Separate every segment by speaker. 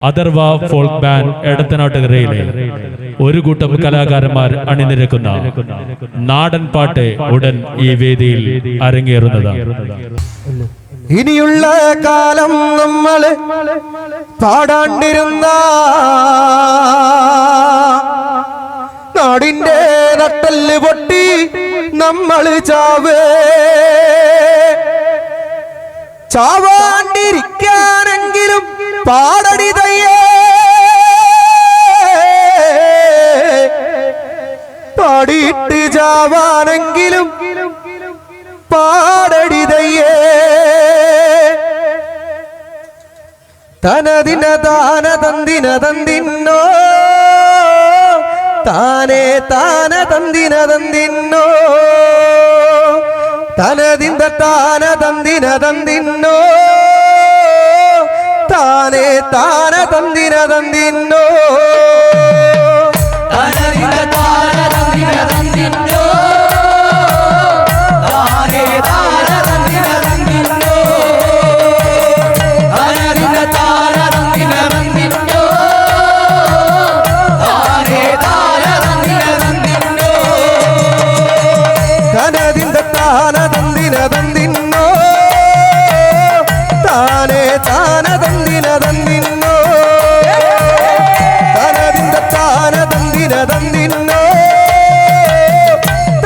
Speaker 1: Atharva folk band എടത്തനാട്ടുകരയിലെ ഒരു കൂട്ടം കലാകാരന്മാർ അണിനിരക്കുന്ന നാടൻ പാട്ട് ഉടൻ ഈ വേദിയിൽ അരങ്ങേറുന്നതാണ്.
Speaker 2: ഇനിയുള്ള കാലം നമ്മൾ പാടാണ്ടിരുന്ന നാടിന്റെ നട്ടല് പൊട്ടി നമ്മൾ ചാവാണ്ടിരിക്കാനെങ്കിലും പാടടിതയ്യേ, പാടിയിട്ട് ചാവാനെങ്കിലും പാടടിതയ്യേ. തനദിന താന തന്തിന തന്തിന്നോ താനേ താന തന്തിന തന്തിന്നോ തനദിന്ത താന തന്തിന തന്തിന്നോ താനേ താന തന്തിന തന്തിന്നോ തനദിന താന തന്തിന തന്തിന്നോ താനേ താന തന്തിന തന്തിന്നോ തനദിന താന തന്തിന തന്തിന്നോ താനേ താന തന്തിന തന്തിന്നോ തനദിന്ത താന തന്തിന തന്തിന്നോ താനേ താന തന്തിന തന്തിന്നോ തനദിന്ത താന തന്തിന തന്തിന്നോ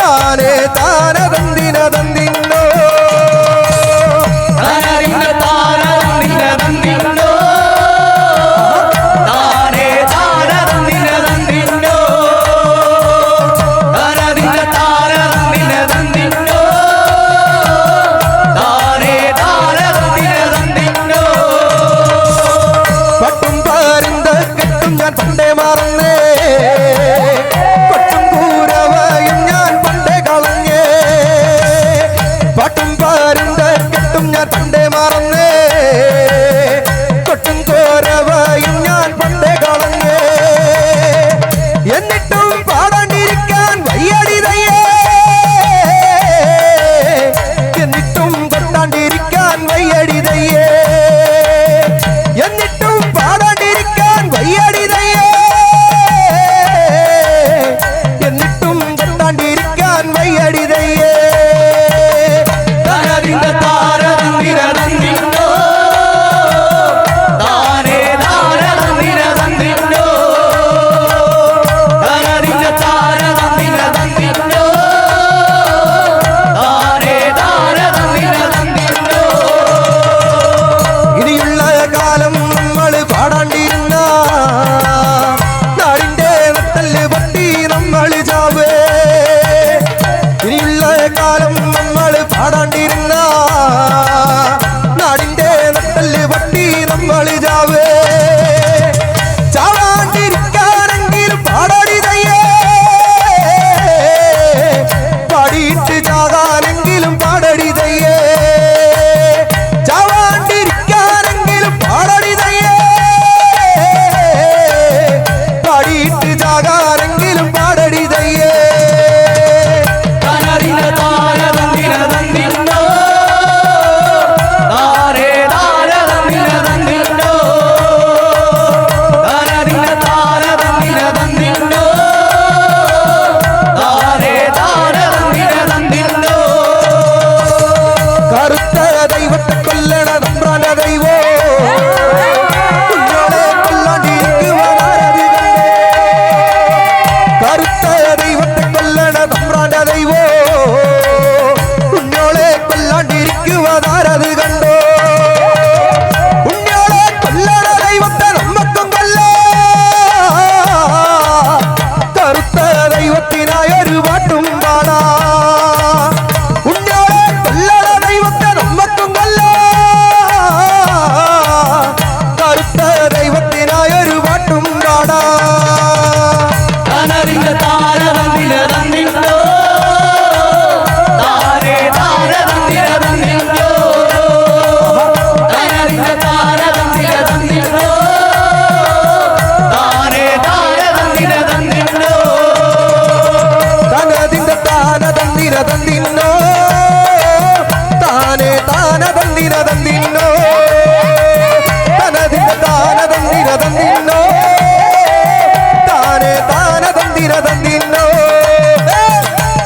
Speaker 2: താനേ താന തന്തിന തന്തിന്നോ തനദിന്ത താന തന്തിന തന്തിന്നോ താനേ താന തന്തിന തന്തിന്നോ തനദിന്ത താന തന്തിന തന്തിന്നോ താനേ താന തന്തിന തന്തിന്നോ. പട്ടും പാരുന്ത കെട്ടും ഞാൻ പണ്ടേ മറന്നേ, കൊട്ടും കൂരവയും ഞാൻ പണ്ടേ കളഞ്ഞേ. പട്ടും പാരുന്ത കെട്ടും ഞാൻ പണ്ടേ മറന്നേ, കൊട്ടും കൂരവയും ഞാൻ പണ്ടേ കളഞ്ഞേ. എന്നിട്ടും പാടാണ്ടിരിക്കാൻ വയ്യടിതയ്യേ, എന്നിട്ടും കൊട്ടാണ്ടിരിക്കാൻ വയ്യടിതയ്യേ, എന്നിട്ടും പാടാണ്ടിരിക്കാൻ വയ്യടിതയ്യേ, എന്നിട്ടും കൊട്ടാണ്ടിരിക്കാൻ വയ്യടിതയ്യേ. തനദിന്ത താന തന്തിന തന്തിന്നോ താനേ താന തന്തിന തന്തിന്നോ തനദിന്ത താന തന്തിന തന്തിന്നോ താനേ താന തന്തിന തന്തിന്നോ. ഇനിയുള്ള കാലം നമ്മൾ പാടാണ്ടിരുന്ന
Speaker 3: தந்திரதந்தின்னோ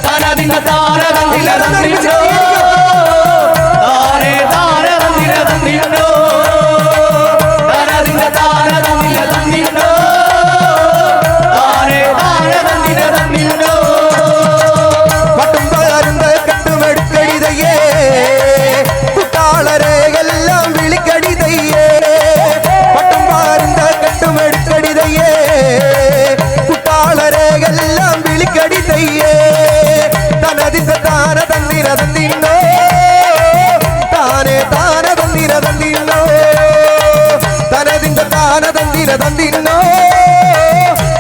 Speaker 2: தனதின தாரதந்திரதந்தின்னோ தாரே தாரதந்திரதந்தின்னோ தனதின தாரதந்திரதந்தின்னோ தாரே தாரதந்திரதந்தின்னோ
Speaker 3: பட்டும் பருந்த கட்டும் எடுக்கடிதையே குட்டாளரே எல்லாம் விழிக்கடிதையே பட்டும் பருந்த கட்டும் எடுக்கடிதையே குட்டாளரே எல்லாம் விழிக்கடிதையே தனதிந்த தான தந்திரதந்தின்னோ தானே தான தந்திரதந்தின்னோ தனதிந்த தான தந்திரதந்தின்னோ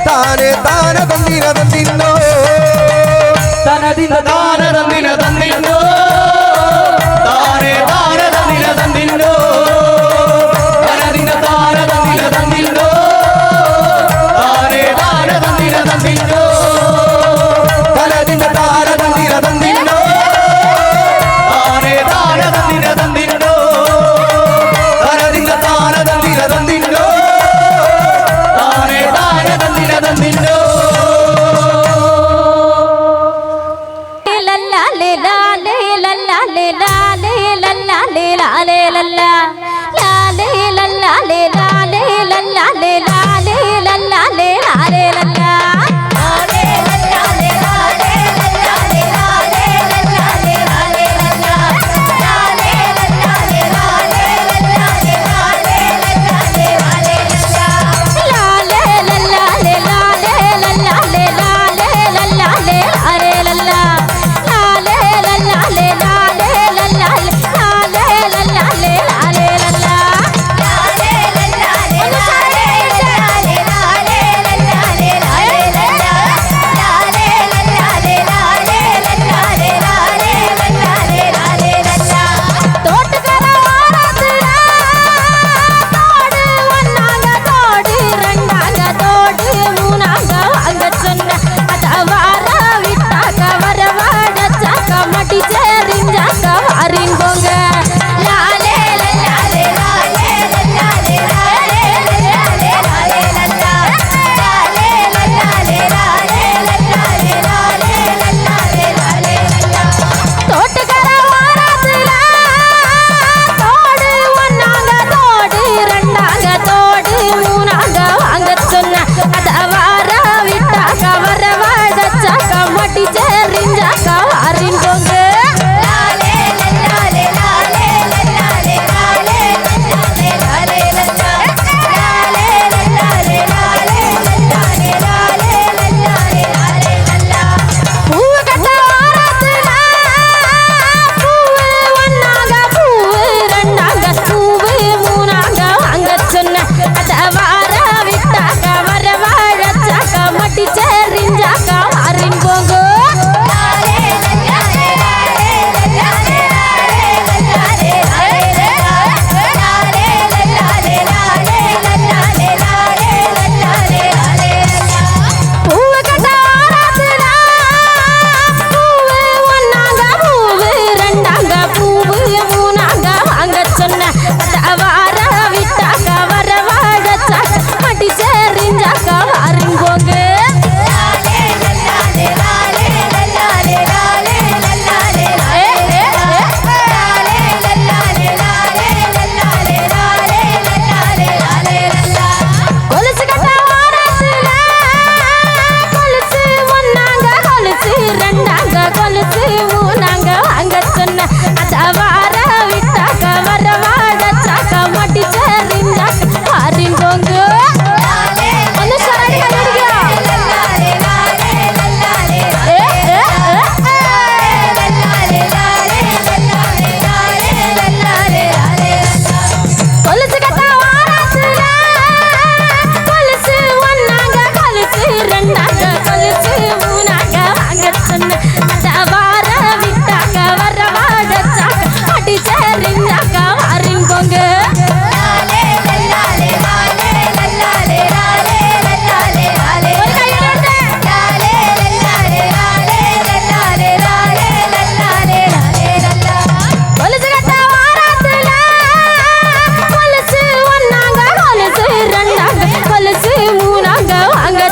Speaker 3: தானே தான தந்திரதந்தின்னோ
Speaker 2: தனதின தாரதந்திரதந்தின்னோ தாரே தாரதந்திரதந்தின்னோ தனதின தாரதந்திரதந்தின்னோ தாரே தாரதந்திரதந்தின்னோ
Speaker 3: தனதிந்த தான தந்திரதந்தின்னோ
Speaker 2: தாரே தாரதந்திரதந்தின்னோ
Speaker 3: தனதிந்த தான தந்திரதந்தின்னோ
Speaker 2: தாரே தாரதந்திரதந்தின்னோ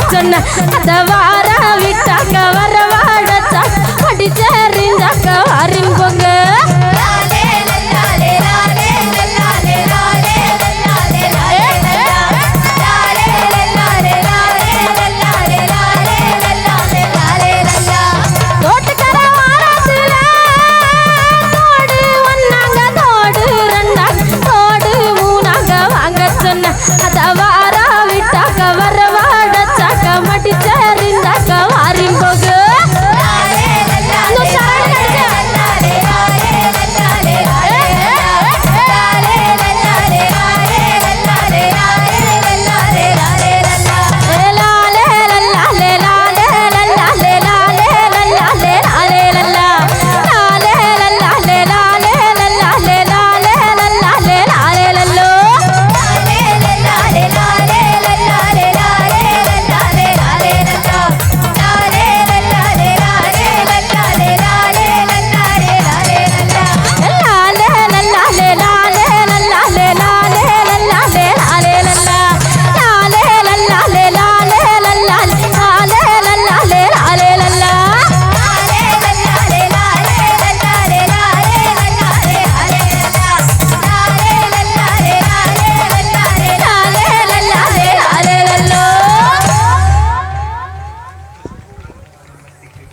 Speaker 4: சொன்ன அத வார വിട്ടൊക്കെ വരവാടച്ച പഠിച്ചെറിഞ്ഞൊക്കെ അറിമ്പൊങ്ക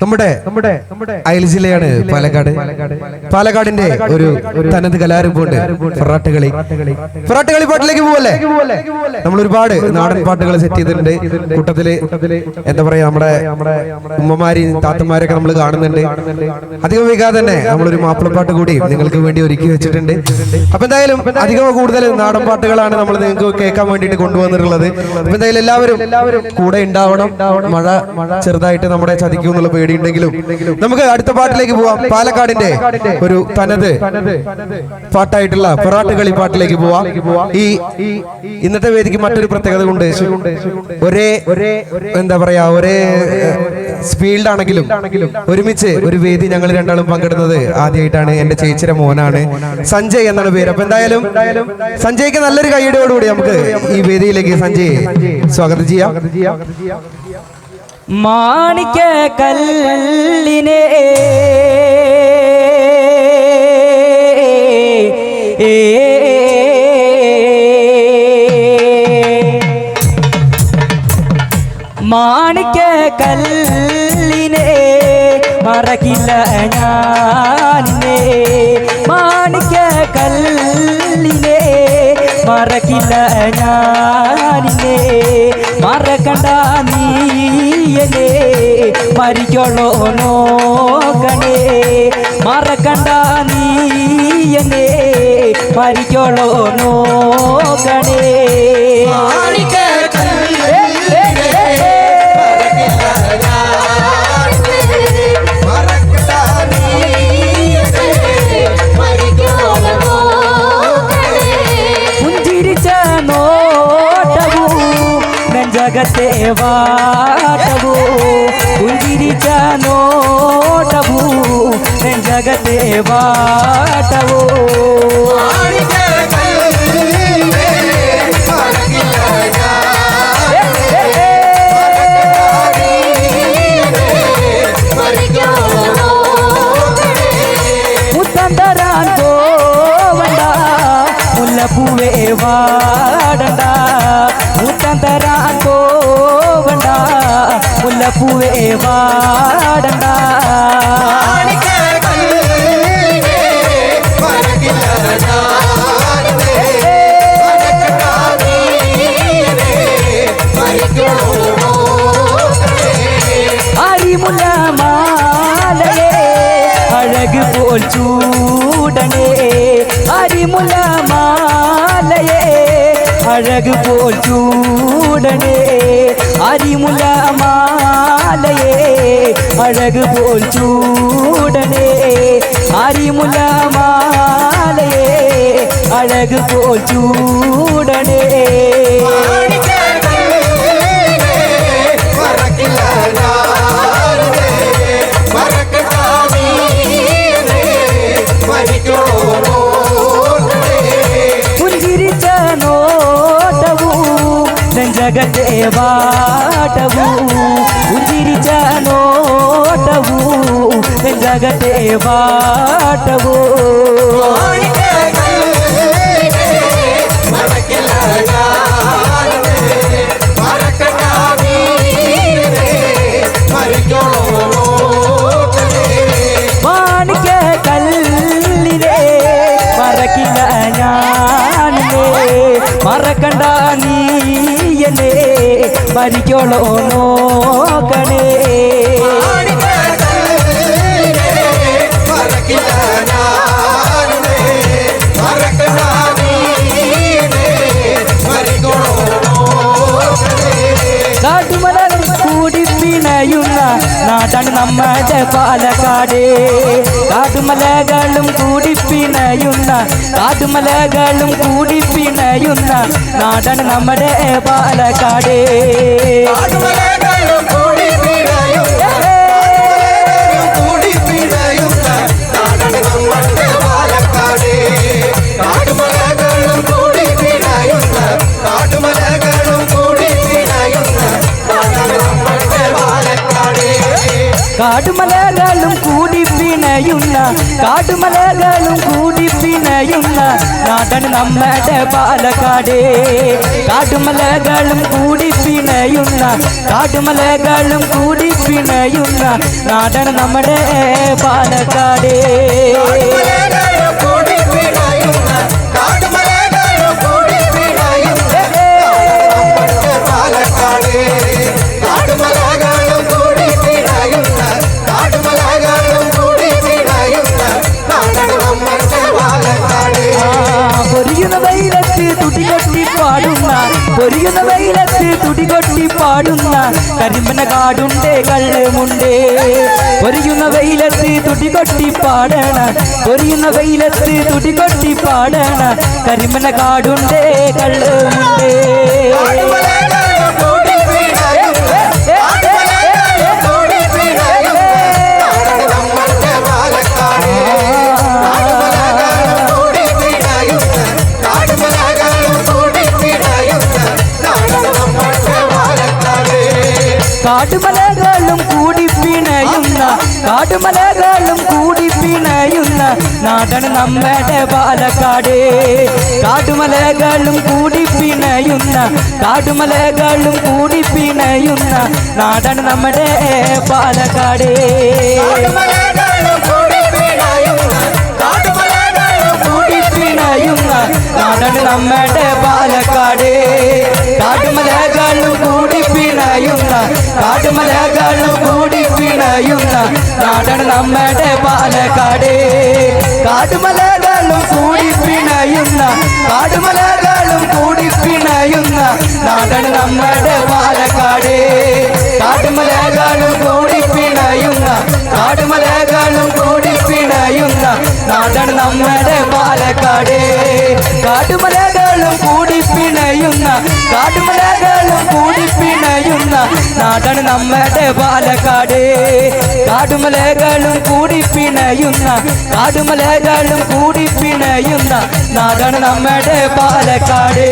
Speaker 3: നമ്മുടെ അയൽ ജില്ലയാണ് പാലക്കാട്. പാലക്കാടിന്റെ ഒരു തനത് കലാരൂപമുണ്ട് ഫറാട്ടുകളി. ഫറാട്ടുകളി പാട്ടിലേക്ക് പോവല്ലേ? നമ്മൾ ഒരുപാട് നാടൻ പാട്ടുകൾ സെറ്റ് ചെയ്തിട്ടുണ്ട്. കൂട്ടത്തില് എന്താ പറയാ നമ്മുടെ ഉമ്മമാരെയും താത്തമാരെയൊക്കെ നമ്മൾ കാണുന്നുണ്ട്. അധികം വൈകാതെ തന്നെ നമ്മളൊരു മാപ്പിളപ്പാട്ട് കൂടി നിങ്ങൾക്ക് വേണ്ടി ഒരുക്കി വെച്ചിട്ടുണ്ട്. അപ്പൊ എന്തായാലും അധികം കൂടുതൽ നാടൻ പാട്ടുകളാണ് നമ്മൾ നിങ്ങൾക്ക് കേൾക്കാൻ വേണ്ടിയിട്ട് കൊണ്ടുവന്നിട്ടുള്ളത്. അപ്പൊ എന്തായാലും എല്ലാവരും കൂടെ ഉണ്ടാവണം. മഴ ചെറുതായിട്ട് നമ്മുടെ ചതിക്കും എന്നുള്ള പേടിയുണ്ടെങ്കിലും നമുക്ക് അടുത്ത പാട്ടിലേക്ക് പോവാം. പാലക്കാടിന്റെ ഒരു തനത് പാട്ടായിട്ടുള്ള ഫറാട്ടുകളി പാട്ടിലേക്ക് പോവാം. ഈ ഇന്നത്തെ വേദിക്ക് മറ്റൊരു പ്രത്യേകത കൊണ്ട് ഒരേ എന്താ പറയാ ഒരേ സ്പീൽഡാണെങ്കിലും ഒരുമിച്ച് ഒരു വേദി ഞങ്ങൾ രണ്ടാളും പങ്കെടുക്കുന്നത് ആദ്യമായിട്ടാണ്. എന്റെ ചേച്ചിയുടെ മോനാണ് സഞ്ജയ് എന്നാണ് പേര്. അപ്പൊ എന്തായാലും സഞ്ജയ്ക്ക് നല്ലൊരു കൈയടിയോടുകൂടി നമുക്ക് ഈ വേദിയിലേക്ക് സഞ്ജയ് സ്വാഗതം ചെയ്യാം.
Speaker 2: മാണിക്ക കല്ലിനെ മാണിക്ക കല്ലിനെ മറക്കില്ല ഞാനിനെ മാണിക്ക കല്ലിനെ മറക്കില്ല ഞാനിനെ മറക്കണ്ട നീയനെ മരിക്കോളോ നോക്കണേ മറക്കണ്ട നീയനെ മരിക്കോളോ നോക്കണേ ജഗത്തെ വാട്ടവോ പുഞ്ചിരിച്ച നോട്ടവോ ജഗത്തെ വാട്ടവോ മുത്തന്തരാൻ പോവണ്ട മുല്ലപ്പൂവേ വാടണ്ട മുത്തന്തരാൻ പോവണ്ട മുല്ലപ്പൂവേ വാടണ്ട അരിമുല്ല മാലയെ അഴക് പോൽ ചൂടണേ അരിമുല്ല മാലയെ അഴക് പോൽ ചൂടണേ അരിമുല്ല മാലയെ അഴക് പോൽ ചൂടണേ അരിമുല്ല മാലയെ അഴക് പോൽ ചൂടണേ പുഞ്ചിരിച്ച നോട്ടവൂ ಜಗತೆ ಬಾಟವು ಉಂದಿರಿಚ ನೋಟವು ಜಗತೆ ಬಾಟವು മാണിക്ക കല്ലിനെ മറക്കില്ല ഞാനേ മറക്കണ്ട നീ എന്നെ മരിക്കോളോ നോക്കണേ കാട്ടുമലകൾ കൂടി പിണയുന്ന നാടാണ് നമ്മുടെ പാലക്കാട് കാട്ടുമലകളും കൂടി പിണയുന്ന കാട്ടുമലകളും കൂടി പിണയുന്ന നാടാണ് നമ്മുടെ പാലക്കാട് കാടുമലകളും കൂടി പിണയുന്ന കാടുമലകളും കൂടി പിണയുന്ന നാടാണ് നമ്മുടെ പാലക്കാട് കാടുമലകളും കൂടി പിണയുന്ന കാടുമലകളും കൂടി പിണയുന്ന നാടാണ് നമ്മുടെ പാലക്കാട് പൊരിയുന്ന വെയിലത്ത് തുടികൊട്ടി പാടുന്ന പൊരിയുന്ന വെയിലത്ത് തുടികൊട്ടി പാടുന്ന കരിമ്പന കാടുണ്ടേ കള്ളുമുണ്ടേ പൊരിയുന്ന വെയിലത്ത് തുടികൊട്ടി പാടണ പൊരിയുന്ന വെയിലത്ത് തുടികൊട്ടി പാടണ കരിമ്പന കാടുണ്ടേ കള്ളുമുണ്ടേ കാടുമലകളും കൂടി പിണയുന്ന കാടുമലകളും കൂടി പിണയുന്ന നാടാണ് നമ്മുടെ പാലക്കാട് കാടുമലകളും കൂടി പിണയുന്ന കാടുമലകളും കൂടി പിണയുന്ന നാടാണ് നമ്മുടെ പാലക്കാട് കൂടി പിണയുന്ന നാടാണ് നമ്മുടെ പാലക്കാട് കാടുമലകളും കൂടി പിണയുന്ന കാടുമലകളും കൂടി പിണയുന്ന നാടാണ് നമ്മുടെ പാലക്കാട് കാടുമലകളും കൂടി പിണയുന്ന കാടുമലകളും കൂടി പിണയുന്ന നാടാണ് നമ്മുടെ പാലക്കാട് കാടുമലകളും കൂടി പിണയുന്ന കാടുമലകളും കൂടി പിണയുന്ന നാടാണ് നമ്മുടെ പാലക്കാട് കാടുമലകളും കൂടി പിണയുന്ന കാടുമലകളും കൂടി പിണയുന്ന നാടാണ് നമ്മുടെ പാലക്കാട് കാടുമലകളും കൂടി പിണയുന്ന കാടുമലകളും കൂടി പിണയുന്ന നാടാണ് നമ്മുടെ പാലക്കാട്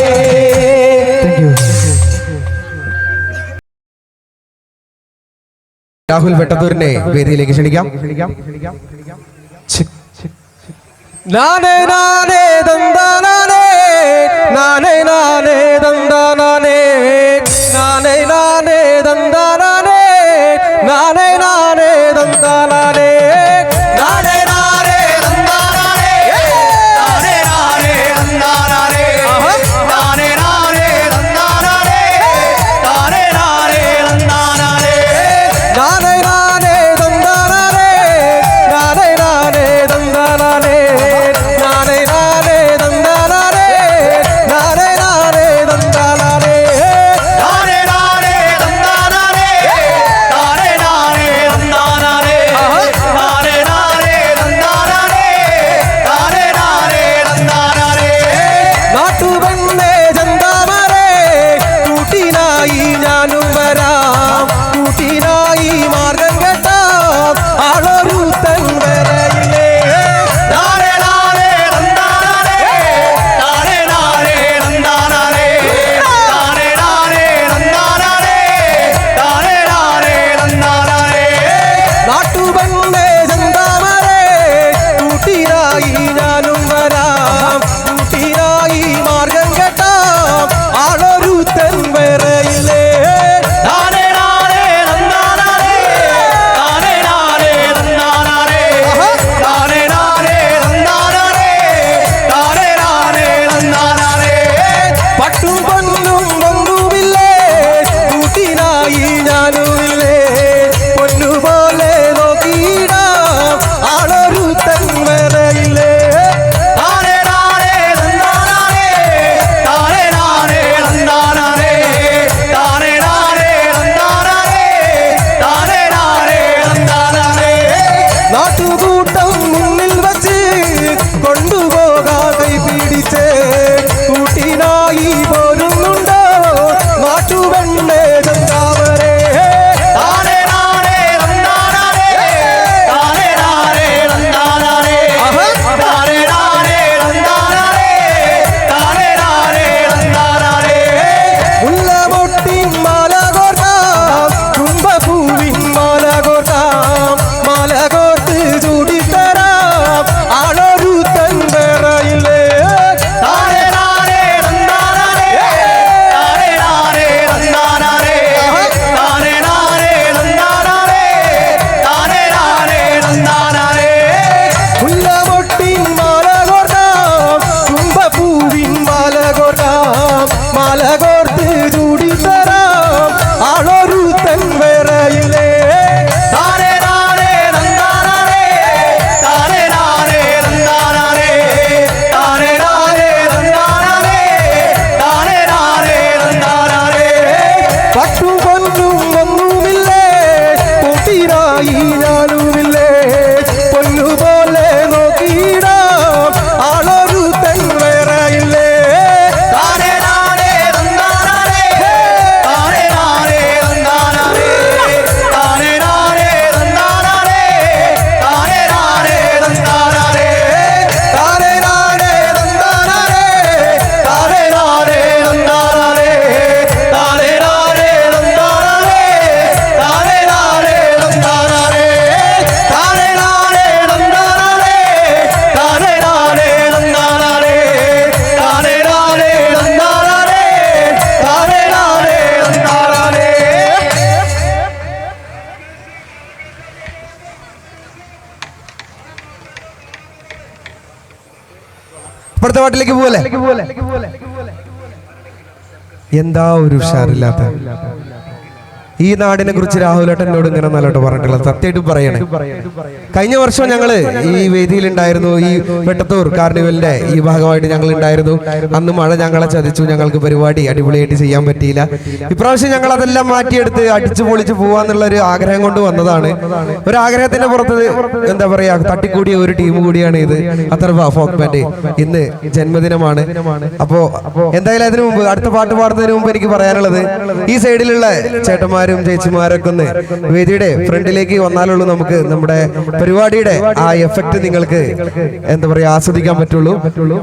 Speaker 3: രാഹുൽ വെട്ടത്തൂരിനെ വേദിയിലേക്ക് ക്ഷണിക്കാം
Speaker 5: നാനേ നാനേ ദന്ദാനേ നാനേ നാനേ ദന്ദാനേ നാനേ നാനേ ദന്ദാനേ നാനേ നാനേ ദന്ദാനേ നാനേ നാനേ ദന്ദാനേ നാനേ നാനേ ദന്ദാനേ നാനേ നാനേ ദന്ദാനേ നാനേ നാനേ ദന്ദാനേ നാനേ നാനേ ദന്ദാനേ നാനേ നാനേ ദന്ദാനേ നാനേ നാനേ ദന്ദാനേ നാനേ നാനേ ദന്ദാനേ പട്ടും പൊന്നും ഒന്നുമില്ലേ, കൂട്ടിനായി ഞാനുമില്ലേ, പൊന്നുപോലെ നോക്കിയിടാം ആളൊരു വേറെയില്ലേ.
Speaker 3: അടുത്ത പാട്ടിലേക്ക് പോലെ എന്താ ഒരു ഉഷാറില്ലാത്ത ഈ നാടിനെ കുറിച്ച് രാഹുലേട്ടൻ എന്നോട് ഇങ്ങനെ നല്ലോട്ട് പറഞ്ഞിട്ടുള്ളത് സത്യമായിട്ട് പറയണേ. കഴിഞ്ഞ വർഷം ഞങ്ങള് ഈ വേദിയിൽ ഉണ്ടായിരുന്നു, ഈ വെട്ടത്തൂർ കാർണിവലിന്റെ ഈ ഭാഗമായിട്ട് ഞങ്ങൾ ഉണ്ടായിരുന്നു. അന്ന് മഴ ഞങ്ങളെ ചതിച്ചു, ഞങ്ങൾക്ക് പരിപാടി അടിപൊളിയായിട്ട് ചെയ്യാൻ പറ്റിയില്ല. ഇപ്രാവശ്യം ഞങ്ങൾ അതെല്ലാം മാറ്റിയെടുത്ത് അടിച്ചു പൊളിച്ച് പോവാന്നുള്ള ഒരു ആഗ്രഹം കൊണ്ട് വന്നതാണ്. ഒരു ആഗ്രഹത്തിന്റെ പുറത്ത് എന്താ പറയാ തട്ടിക്കൂടിയ ഒരു ടീം കൂടിയാണ് ഇത്. അഥർവ ഫോക്ക് ബാൻഡ് ഇന്ന് ജന്മദിനമാണ്. അപ്പോ എന്തായാലും അതിനു മുമ്പ് അടുത്ത പാട്ട് പാടുന്നതിന് മുമ്പ് എനിക്ക് പറയാനുള്ളത്, ഈ സൈഡിലുള്ള ചേട്ടന്മാരും ചേച്ചിമാരൊക്കെ ഒന്ന് വേദിയുടെ ഫ്രണ്ടിലേക്ക് വന്നാലുള്ളൂ നമുക്ക് നമ്മുടെ പരിപാടിയുടെ ആ എഫക്ട് നിങ്ങൾക്ക് എന്താ പറയാ ആസ്വദിക്കാൻ പറ്റുള്ളൂ.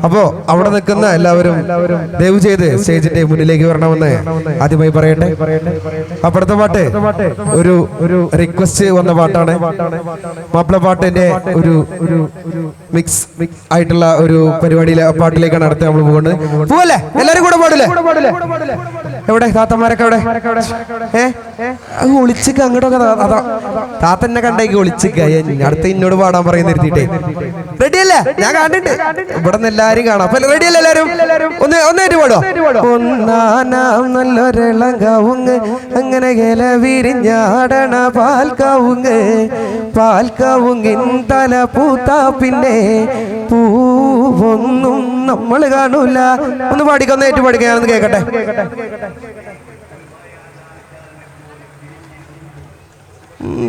Speaker 3: അപ്പോ അവിടെ നിൽക്കുന്ന എല്ലാവരും ദയവ് ചെയ്ത് സ്റ്റേജിന്റെ മുന്നിലേക്ക് വരണമെന്ന് ആദ്യമായി പറയട്ടെ. അപ്പുറത്തെ പാട്ട് ഒരു റിക്വസ്റ്റ് വന്ന പാട്ടാണ്. മാപ്പിള പാട്ടിന്റെ ഒരു മിക്സ് ആയിട്ടുള്ള ഒരു പരിപാടിയിലെ പാട്ടിലേക്കാണ് അടുത്ത് നമ്മൾ പോകുന്നത്. പോവല്ലേ എല്ലാരും കൂടെ പാടില്ലേ? എവിടെ താത്തമാരൊക്കെ എവിടെ? ഒളിച്ചിക്ക അങ്ങോട്ടൊക്കെ അതാ താത്തന്നെ കണ്ടേക്ക് ഒളിച്ചിക്ക. അടുത്ത ഇന്നോട് പാടാൻ പറയുന്ന നിർത്തിയിട്ടേ റെഡിയല്ലേ? ഞാൻ കണ്ടിട്ട് ഇവിടെ നിന്ന് എല്ലാരും കാണാം. അപ്പൊ റെഡിയല്ലേ എല്ലാരും? ഒന്നായിട്ട് പാടോ. ഒന്നാനാം നല്ലൊരിളങ്കാവുങ്ങ് അങ്ങനെ ഇല വിരിഞ്ഞാടണ പാൽക്കാവുങ്ങിൻ തല പൂത്താ പിന്നെ പൂവൊന്നും നമ്മൾ കാണൂല. ഒന്ന് പാടിക്ക, ഒന്നായിട്ട് പാടിക്ക, ഞാനൊന്ന് കേക്കട്ടെ.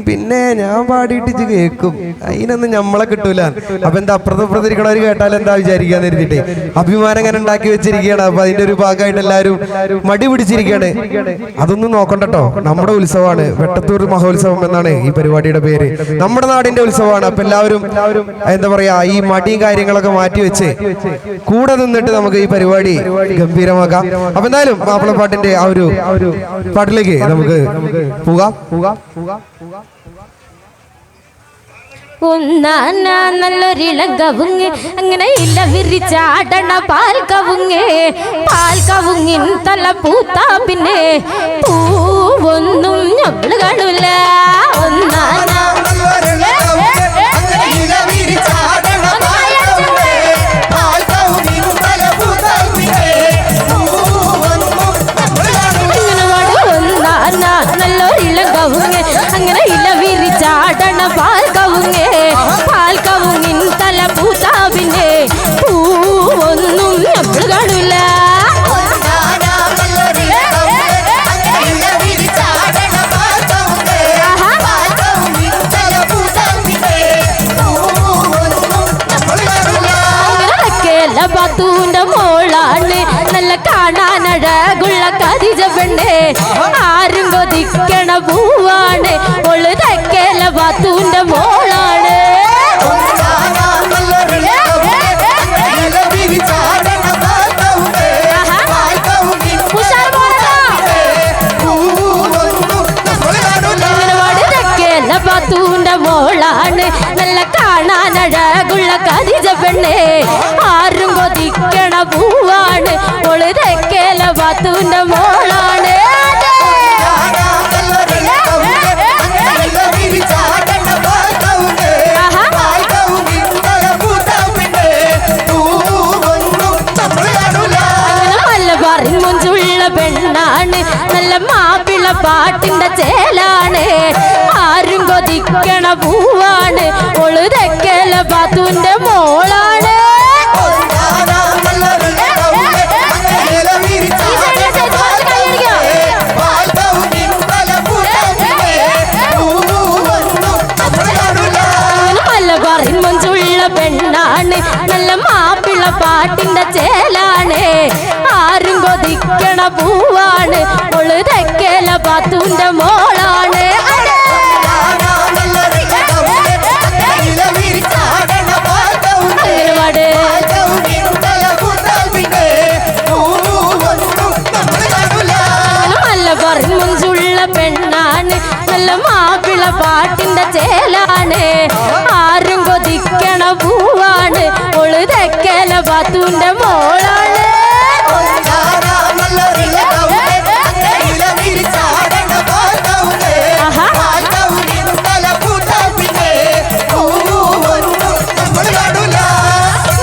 Speaker 3: പിന്നെ ഞാൻ പാടിയിട്ട് കേൾക്കും, അതിനൊന്നും നമ്മളെ കിട്ടൂല. അപ്പൊ എന്താ അപ്പുറത്തിരിക്കണവർ കേട്ടാൽ എന്താ വിചാരിക്കാന്ന് കരുതിട്ടേ അഭിമാനം ഇങ്ങനെ ഉണ്ടാക്കി വെച്ചിരിക്കുകയാണ്. അപ്പൊ അതിന്റെ ഒരു ഭാഗമായിട്ട് എല്ലാവരും മടി പിടിച്ചിരിക്കുകയാണ്. അതൊന്നും നോക്കണ്ടോ, നമ്മുടെ ഉത്സവമാണ്. വെട്ടത്തൂർ മഹോത്സവം എന്നാണ് ഈ പരിപാടിയുടെ പേര്. നമ്മുടെ നാടിന്റെ ഉത്സവമാണ്. അപ്പൊ എല്ലാവരും എന്താ പറയാ ഈ മടിയും കാര്യങ്ങളൊക്കെ മാറ്റി വെച്ച് കൂടെ നിന്നിട്ട് നമുക്ക് ഈ പരിപാടി ഗംഭീരമാക്കാം. അപ്പൊ എന്തായാലും മാപ്പിളപ്പാട്ടിന്റെ ആ ഒരു പാട്ടിലേക്ക് നമുക്ക് പോകാം.
Speaker 4: ഒന്നാനാ നല്ലൊരിളങ്കവുങ്ങ് അങ്ങനെ ഇല വിരിച്ചാടണ പാൽക്കവുങ്ങിൻ തല പൂത്താ പിന്നെ പൂവൊന്നും ഞമ്മള് കാണൂല. ഒന്നാനാ നല്ലൊരിളങ്കവുങ്ങ് അങ്ങനെ ഇല വിരിച്ചാടണ പാൽക്കവുങ്ങിൻ തല പൂത്താ പിന്നെ പൂവൊന്നും ഞമ്മള് കാണൂല. ബാത്തൂന്റെ മോളാണ് നല്ല കാണാനഴകുള്ള ഖദീജ പെണ്ണ്. ആരും കൊതിക്കണ പൂവാണ് ഓള് തെക്കേല ബാത്തൂന്റെ മോളാണ്. ബാത്തൂന്റെ മോളാണ് നല്ല കാണാനഴകുള്ള ഖദീജ പെണ്ണ്. ആരും കൊതിക്കണ പൂവാണ് ഓള് തെക്കേല ബാത്തൂന്റെ മോളാണ്. മലബാറിൻ മുഞ്ചുള്ള പെണ്ണാണ് നല്ല മാപ്പിള പാട്ടിന്റെ ചേലാണ്. ആരും കൊതിക്കണ പൂവാണ് ഓള് തെക്കേല ബാത്തൂന്റെ മോളാണ്. പാട്ടിന്റെ ചേലാണ് ആരും കൊതിക്കണ പൂവാണ് ഒള് തെക്കേല പാത്തൂന്റെ മോളാണ് മുഞ്ചുള്ള പെണ്ണാണ് നല്ല മാപ്പിള പാട്ടിന്റെ ചേലാണ് ആരും കൊതിക്കണ പൂവാണ് ഒള് തെക്കേല പാത്തൂന്റെ മോളാണ്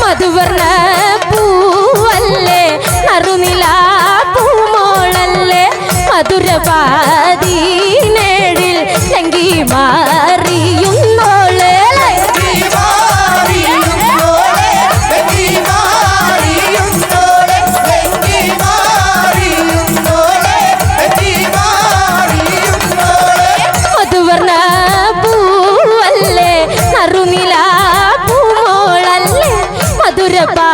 Speaker 4: മധുവർണ്ണ പൂവല്ലേ നറുനില പൂമോളല്ലേ മധുരപാതീനേഴിൽ ലങ്കി മാറിയുന്നോളെ മധുവർണ്ണ പൂവല്ലേ നറുനില പൂമോളല്ലേ മധുരപാതീനേഴിൽ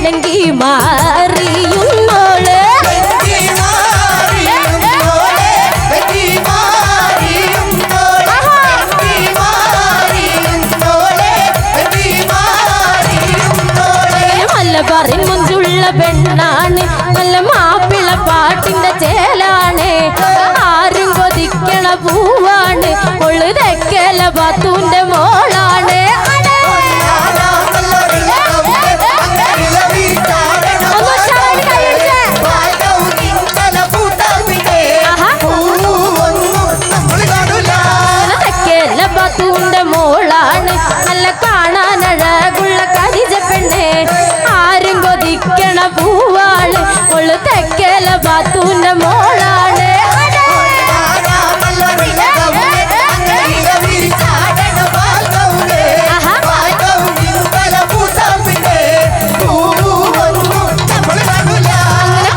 Speaker 4: ലങ്കി മാറിയുന്നോളെ മലബാറിൻ മുഞ്ചുള്ള പെണ്ണാണ് നല്ല മാപ്പിള പാട്ടിന്റെ ചേലാണ് ആരും കൊതിക്കണ പൂവാണ് ഒള് തെക്കേല പാത്തൂന്റെ മോളാണ് തെക്കേല പാത്തൂന്റെ മോളാണ് നല്ല കാണാനഴകുള്ള കരിജ പെണ്ണെ ആരും കൊതിക്കണ പൂവാള് ഒള് തെക്കേല പാത്തൂന്റെ മോളാണ്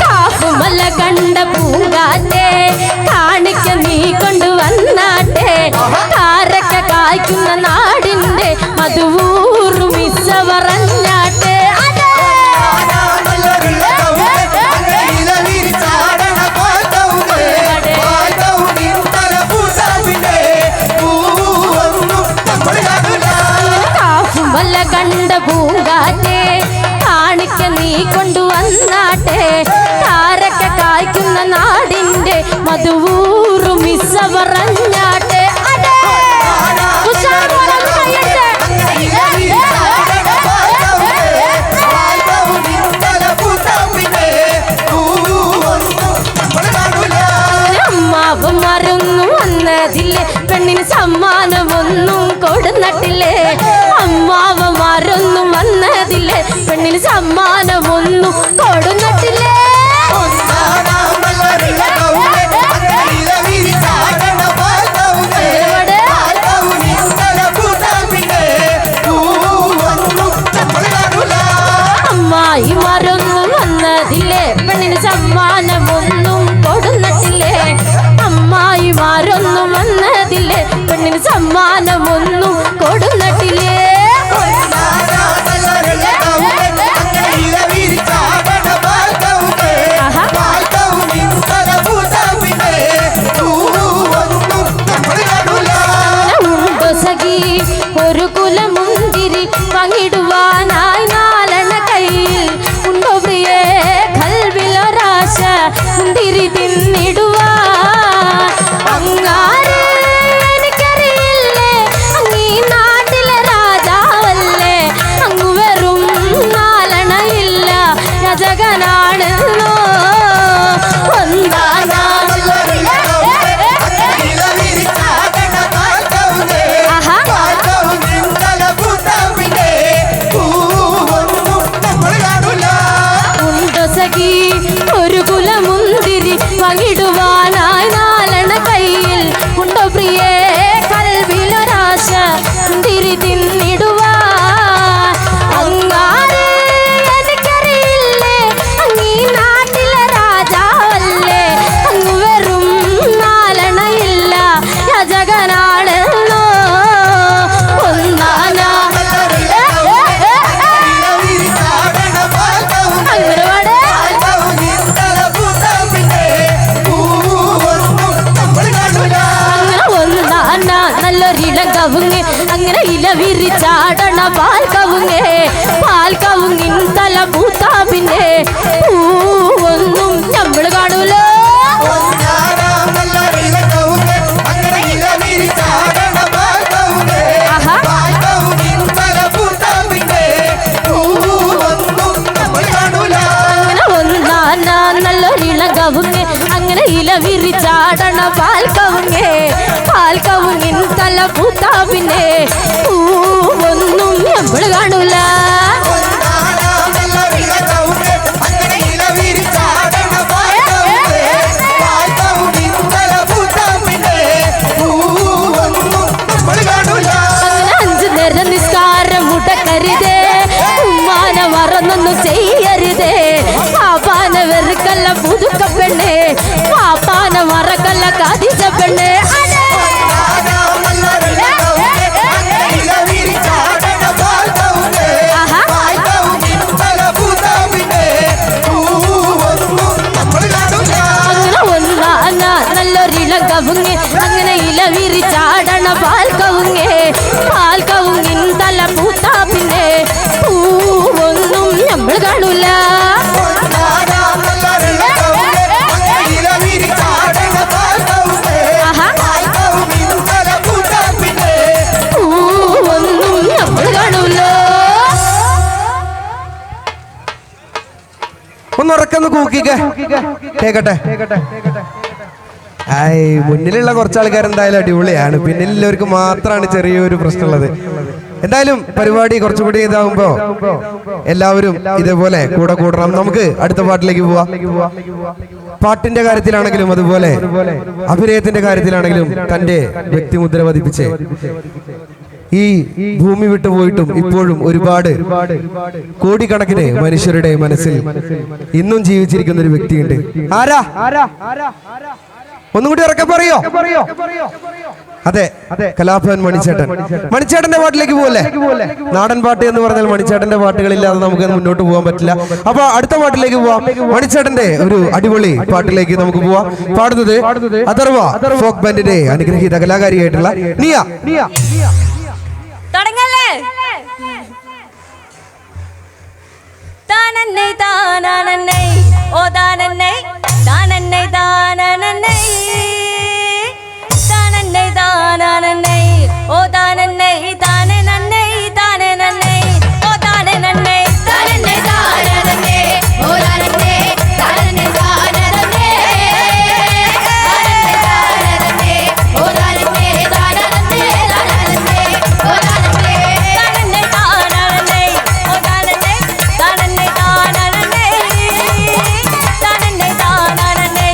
Speaker 4: കാഫുമല കണ്ട പൂങ്കാറ്റെ കാണിക്ക നീ കൊണ്ടുവന്നാട്ടെ കാരക്ക കായ്ക്കുന്ന നാടിന്റെ മധുവൂറു മിസ്സ പറഞ്ഞാട്ടെ കാഫുമല കണ്ട പൂങ്കാറ്റെ കാണിക്ക നീ കൊണ്ടുവന്നാട്ടെ കാരക്ക കായ്ക്കുന്ന നാടിന്റെ മധുവൂറു മിസ്സ പറഞ്ഞാട്ടെ അമ്മാവും മറന്നു വന്നതില്ലേ പെണ്ണിന് സമ്മാനമൊന്നും കൊടുന്നിട്ടില്ലേ അമ്മാവ മറന്നു വന്നതില്ലേ പെണ്ണിന് സമ്മാനമൊന്നും കൊടുന്നിട്ടില്ലേ അമ്മായി മറന്നു വന്നതില്ലേ പെണ്ണിന് സമ്മാനമൊന്നും കൊടുന്നിട്ടില്ലേ അമ്മായി മാരൊന്നും വന്നതില്ലേ പെണ്ണിന് സമ്മാനമൊന്നും കൊടുന്നിട്ടില്ലേ ഉണ്ടോ സഖി ഒരു കുലമുന്തിരി പങ്കിടുവാനായി നാലണ കയ്യിൽ ഉണ്ടോ പ്രിയേ കൽവിലൊരാശ മുന്തിരി തിന്നിടുവാ അങ്ങാരെ എനിക്കറിയില്ലേ അങ്ങീ നാട്ടിലെ രാജാവല്ലേ അങ്ങ് വെറും നാലണയില്ല രജകനാണെന്നോ ഒരു കുലമുന്തിരി പങ്കിടുവാനായി നാലണ കയ്യിൽ ഉണ്ടോ പ്രിയേ കൽവിലൊരാശ മുന്തിരി തിന്നിടുവാ അങ്ങാരെ എനിക്കറിയില്ലേ അങ്ങീ നാട്ടിലെ രാജാവല്ലേ അങ്ങ് വെറും നാലണയില്ല യജകനാണെന്നോ ഒന്നാനാ നല്ലൊരിളം കവുങ്ങ് അങ്ങനെ ഇല വിരിച്ചാടണ പാൽ കവുങ്ങിൻ തല പൂത്താ പിന്നെ പൂവൊന്നും നമ്മൾ കാണൂലോ കവുങ്ങ് അങ്ങനെ ഇല വിരിച്ചാടണ പാൽ കവുങ്ങിൻ തല പൂത്താ പിന്നെ പൂവൊന്നും നമ്മൾ കാണൂല അഞ്ചു നേരം നിസ്കാരം മുടക്കരുതേ ഉമ്മാന മറന്നൊന്നും ചെയ്യരുതേ പാപ്പാന വെറുക്കല്ല പുതുക്ക പെണ്ണേ പാപ്പാന മറക്കല്ല കാതിച്ച പെണ്ണേ നല്ലൊരിളം കവുങ്ങ് അങ്ങനെ ഇല വിരിച്ചാടണ പാൽ കവുങ്ങിൻ തല പൂത്താ പിന്നെ പൂവൊന്നും നമ്മൾ കാണൂല പൂവൊന്നും നമ്മൾ കാണൂല
Speaker 3: ഒന്നുറക്കൊന്ന് കൂക്കിക്കേ കേക്കട്ടെ മുന്നിലുള്ള കുറച്ച് ആൾക്കാർ എന്തായാലും അടിപൊളിയാണ് പിന്നിലുള്ളവർക്ക് മാത്രമാണ് ചെറിയൊരു പ്രശ്നമുള്ളത് എന്തായാലും പരിപാടി കുറച്ചുകൂടി ഇതാവുമ്പോ എല്ലാവരും ഇതേപോലെ കൂടെ കൂടണം നമുക്ക് അടുത്ത പാട്ടിലേക്ക് പോവാം പാട്ടിന്റെ കാര്യത്തിലാണെങ്കിലും അതുപോലെ അഭിനയത്തിന്റെ കാര്യത്തിലാണെങ്കിലും തന്റെ വ്യക്തിമുദ്ര പതിപ്പിച്ച് ഈ ഭൂമി വിട്ടുപോയിട്ടും ഇപ്പോഴും ഒരുപാട് കോടിക്കണക്കിന് മനുഷ്യരുടെ മനസ്സിൽ ഇന്നും ജീവിച്ചിരിക്കുന്ന ഒരു വ്യക്തിയുണ്ട് ആരാ ഒന്നും കൂടി ഉറക്കെ പറയോ അതെ കലാഭവൻ മണിച്ചേട്ടന്റെ പാട്ടിലേക്ക് പോവല്ലേ നാടൻ പാട്ട് എന്ന് പറഞ്ഞാൽ മണിച്ചേട്ടന്റെ പാട്ടുകളില്ലാതെ നമുക്ക് മുന്നോട്ട് പോകാൻ പറ്റില്ല അപ്പൊ അടുത്ത പാട്ടിലേക്ക് പോവാം മണിച്ചേട്ടന്റെ ഒരു അടിപൊളി പാട്ടിലേക്ക് നമുക്ക് പോവാം പാടുന്നത് അഥർവ ഫോക്ക് ബാൻഡിന്റെ അനുഗ്രഹീത കലാകാരിയായിട്ടുള്ള നിയ
Speaker 4: തുടങ്ങല്ലേ താനന്നൈ താനന്നൈ ഓ താനന്നൈ താനന്നൈ താനന്നൈ താനന്നൈ താനന്നൈ ഓ താനന്നൈ താനന്നൈ താനന്നൈ ഓ താനന്നൈ താനന്നൈ താനന്നൈ ഓ താനന്നൈ താനന്നൈ താനന്നൈ ഓ താനന്നൈ താനന്നൈ ഓ താനന്നൈ താനന്നൈ താനന്നൈ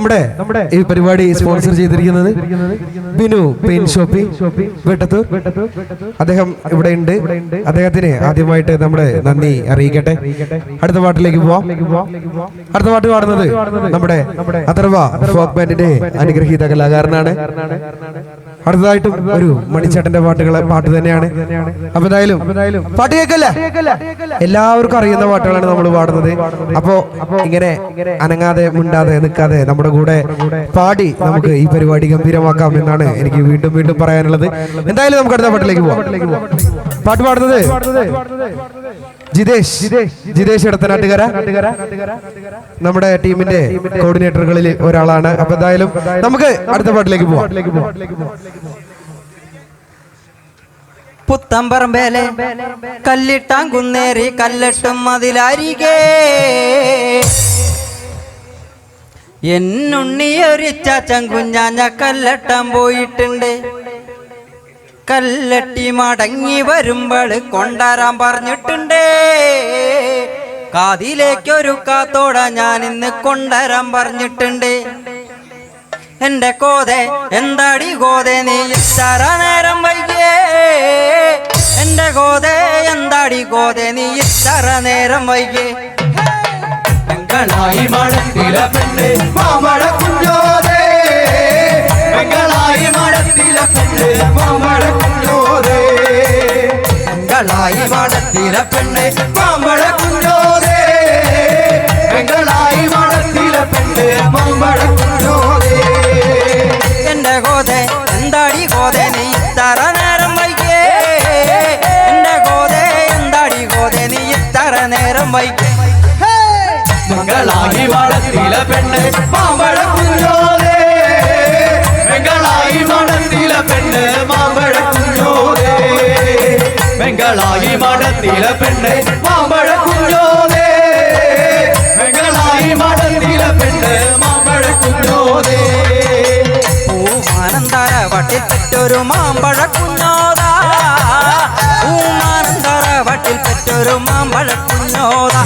Speaker 3: നമ്മുടെ ഈ പരിപാടി സ്പോൺസർ ചെയ്തിരിക്കുന്നത് ബിനു പെയിന്റ് ഷോപ്പിംഗ് വെട്ടത്തൂർ. അദ്ദേഹം ഇവിടെ ഉണ്ട്. അദ്ദേഹത്തിന് ആദ്യമായിട്ട് നമ്മുടെ നന്ദി അറിയിക്കട്ടെ. അടുത്ത പാട്ടിലേക്ക് പോവാം. അടുത്ത പാട്ട് പാടുന്നത് നമ്മുടെ അഥർവ ഫോക്ക് ബാൻഡിന്റെ അനുഗ്രഹീത കലാകാരനാണ്. അടുത്തതായിട്ടും ഒരു മണിച്ചേട്ടന്റെ പാട്ട് തന്നെയാണ്. അപ്പൊ എന്തായാലും പാട്ട് കേൾക്കല്ലേ? എല്ലാവർക്കും അറിയുന്ന പാട്ടുകളാണ് നമ്മൾ പാടുന്നത്. അപ്പോ ഇങ്ങനെ അനങ്ങാതെ മിണ്ടാതെ നിൽക്കാതെ നമ്മുടെ കൂടെ പാടി നമുക്ക് ഈ പരിപാടി ഗംഭീരമാക്കാം എന്നാണ് എനിക്ക് വീണ്ടും വീണ്ടും പറയാനുള്ളത്. എന്തായാലും നമുക്ക് അടുത്ത പാട്ടിലേക്ക് പോവാം. പാട്ട് പാടുന്നത് ജിതേഷ് ഇടത്തനാട്ടുകര, നമ്മുടെ ടീമിന്റെ കോർഡിനേറ്ററുകളിൽ ഒരാളാണ്. അപ്പൊ എന്തായാലും നമുക്ക് അടുത്ത പാട്ടിലേക്ക് പോവാം.
Speaker 2: പുത്തമ്പറമ്പേലെ കല്ലിട്ടാങ്കുന്നേറി കല്ലട്ടും മതിലാരികേ എന്നുണ്ണിയൊരിച്ചാച്ചൻ കുഞ്ഞാഞ്ഞ കല്ലട്ടാൻ പോയിട്ടുണ്ട്. കല്ലട്ടി മടങ്ങി വരുമ്പോൾ കൊണ്ടാരാൻ പറഞ്ഞിട്ടുണ്ട്. കാതിലേക്കൊരു കാത്തോട ഞാൻ ഇന്ന് കൊണ്ടുവരാൻ പറഞ്ഞിട്ടുണ്ട്. എന്റെ കോതെ എന്താടി കോതെ നീ ഇത്ര നേരം വൈകിയേ? എന്റെ കോതെ എന്താടി കോതെ നീ ഇത്ര നേരം വൈകിയേ?
Speaker 6: പെങ്ങളായി മടത്തില പെണ്ണ് മാമഴ കുഞ്ഞോതേ, പെങ്ങളായി മടത്തില പെണ്ണ് മാമഴ കുഞ്ഞോതേ, പെങ്ങളായി മടത്തില പെണ്ണ് മാമഴ കുഞ്ഞോതേ, പെങ്ങളായി മടത്തില പെണ്ണ് മാമഴ കുഞ്ഞോതേ.
Speaker 2: എന്റെ കോതെ എന്താടി കോതെ നീ ഇത്ര നേരം വൈകിയേ? എന്റെ കോതെ എന്താടി കോതെ നീ ഇത്ര നേരം വൈകിയേ?
Speaker 6: പെങ്ങളായി മടത്തില പെണ്ണ് മാമഴ കുഞ്ഞോതേ, പെങ്ങളായി മടത്തില പെണ്ണ് മാമഴ കുഞ്ഞോതേ, പെങ്ങളായി മടത്തില പെണ്ണ് മാമഴ കുഞ്ഞോതേ, പെങ്ങളായി മടത്തില പെണ്ണ് മാമഴ കുഞ്ഞോതേ.
Speaker 2: പൂമാനന്തര വട്ടിൽ പെറ്റൊരു മാമ്പഴ കുഞ്ഞോതാ, പൂമാനന്തര വട്ടിൽ പെറ്റൊരു മാമ്പഴ കുഞ്ഞോതാ.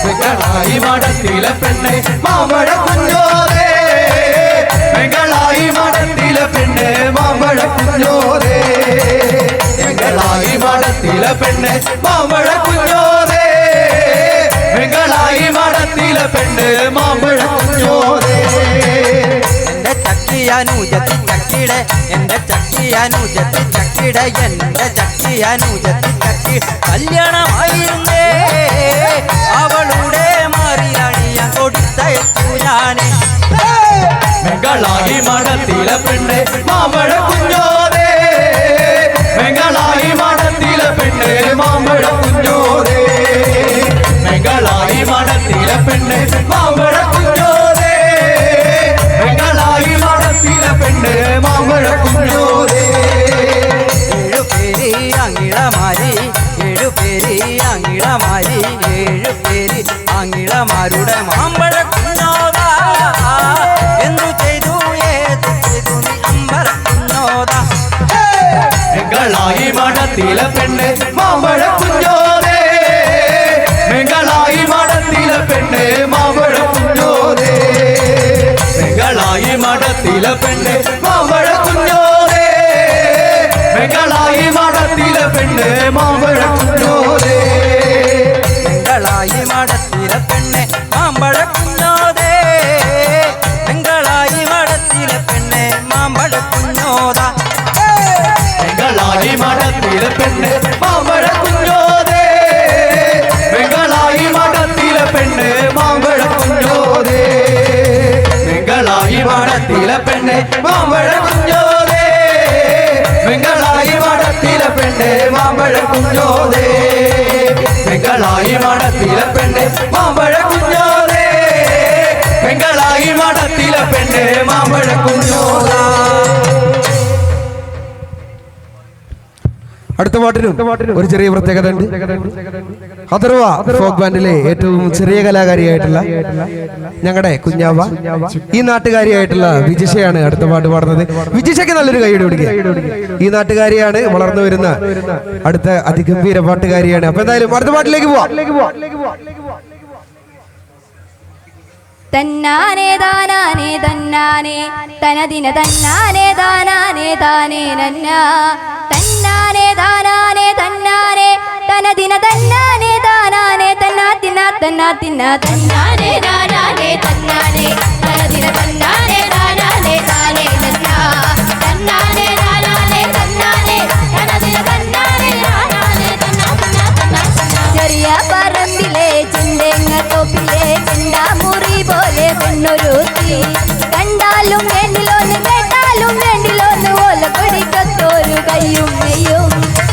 Speaker 6: പെങ്ങളായി മടത്തില പെണ്ണ് മാമഴ കുഞ്ഞോതേ, പെങ്ങളായി മടത്തില പെണ്ണ് മാമഴ കുഞ്ഞോതേ, പെങ്ങളായി മടത്തില പെണ്ണ് മാമഴ കുഞ്ഞോതേ, പെങ്ങളായി മടത്തില പെണ്ണ് മാമഴ കുഞ്ഞോതേ.
Speaker 2: എന്റെ ചക്കിയാനൂജത്തി ചക്കിടെ, എന്റെ ചക്കിയാനൂജത്തി ചക്കിടെ, എന്റെ ചക്കിയാനൂജത്തി ചക്കി കല്യാണമായിരുന്നേ. അവളുടെ മാറിയണിയാൻ കൊടുത്തയച്ചു ഞാനേ.
Speaker 6: പെങ്ങളായി മടത്തില പെണ്ണ് മാമഴ കുഞ്ഞോതേ, പെങ്ങളായി മടത്തില പെണ്ണ് മാമഴ കുഞ്ഞോതേ, പെങ്ങളായി മടത്തില പെണ്ണ് മാമഴ കുഞ്ഞോതേ, പെങ്ങളായി മടത്തില പെണ്ണ് മാമഴ കുഞ്ഞോതേ.
Speaker 2: ഏഴുപേരി അങ്ങിളമാരി, ഏഴുപേരി അങ്ങിളമാരി, ഏഴുപേരി അങ്ങിളമാരുടെ മാമ്പഴ കുഞ്ഞോതാ. എന്തു ചെയ്തു ഏതു ചെയ്തു നീ അമ്പല കുഞ്ഞോതാ?
Speaker 6: പെങ്ങളായി മടത്തില പെണ്ണ് മാമഴ കുഞ്ഞോതേ, പെങ്ങളായി മടത്തില പെണ്ണ് മാമഴ കുഞ്ഞോതേ, പെങ്ങളായി മടത്തില പെണ്ണ് മാമഴ കുഞ്ഞോതേ, പെങ്ങളായി മടത്തില പെണ്ണ് മാമഴ കുഞ്ഞോതേ,
Speaker 2: പെങ്ങളായി മടത്തില പെണ്ണെ മാമ്പഴ കുഞ്ഞോതേ, പെങ്ങളായി മടത്തില പെണ്ണെ മാമ്പഴ കുഞ്ഞോതാ.
Speaker 6: പെങ്ങളായി മടത്തില പെണ്ണ് മാമഴ കുഞ്ഞോതേ, പെങ്ങളായി മടത്തില പെണ്ണ് മാമഴ കുഞ്ഞോതേ, പെങ്ങളായി മടത്തില പെണ്ണ് മാമഴ കുഞ്ഞോതേ, പെങ്ങളായി മടത്തില പെണ്ണ് മാമഴ കുഞ്ഞോതേ, പെങ്ങളായി മടത്തില പെണ്ണ് മാമഴ കുഞ്ഞോതേ, പെങ്ങളായി മടത്തില പെണ്ണ് മാമഴ കുഞ്ഞോതാ.
Speaker 3: അടുത്ത പാട്ടിനും ഒരു ചെറിയ പ്രത്യേകത ഉണ്ട്. അഥർവ ഫോക്ക് ബാൻഡിലെ ഏറ്റവും ചെറിയ കലാകാരിയായിട്ടുള്ള ഞങ്ങളുടെ കുഞ്ഞാവ, ഈ നാട്ടുകാരിയായിട്ടുള്ള വിജിഷയാണ് അടുത്ത പാട്ട് പാടുന്നത്. വിജിഷയ്ക്ക് നല്ലൊരു കൈയ്യടി കൊടുക്കുക. ഈ നാട്ടുകാരിയാണ്, വളർന്നു വരുന്ന അടുത്ത അതിഗംഭീര പാട്ടുകാരിയാണ്. അപ്പൊ എന്തായാലും അടുത്ത പാട്ടിലേക്ക് പോവാം.
Speaker 4: തന്നാനെ താനാനെ തന്നാനെ തനദിന തന്നാനെ താനാനെ താനേ നന്ന തന്നാനെ താനാനെ തന്നാനെ തനദിന തന്നാനെ താനാനെ തന്നാത്തിന തന്നാത്തിന തന്നാനെ താനാനെ തന്നാനെ തനദിന തന്നാനെ താനാനെ താനേ നന്ന തന്നാനെ താനാനെ തന്നാനെ തനദിന തന്നാനെ താനാനെ തന്നാത്തിന തന്നാത്തിന ചെറിയ പറമ്പിലെ ചെന്തെങ്ങ തോപ്പിലെ ചെണ്ടാമുറി പോലെ പെണ്ണൊരുത്തി കണ്ടാലും വേണ്ടിലോന്ന് കേട്ടാലും വേണ്ടിലോന്ന് ഓല കൊടിക്കത്തോരു കയ്യും നെയ്യും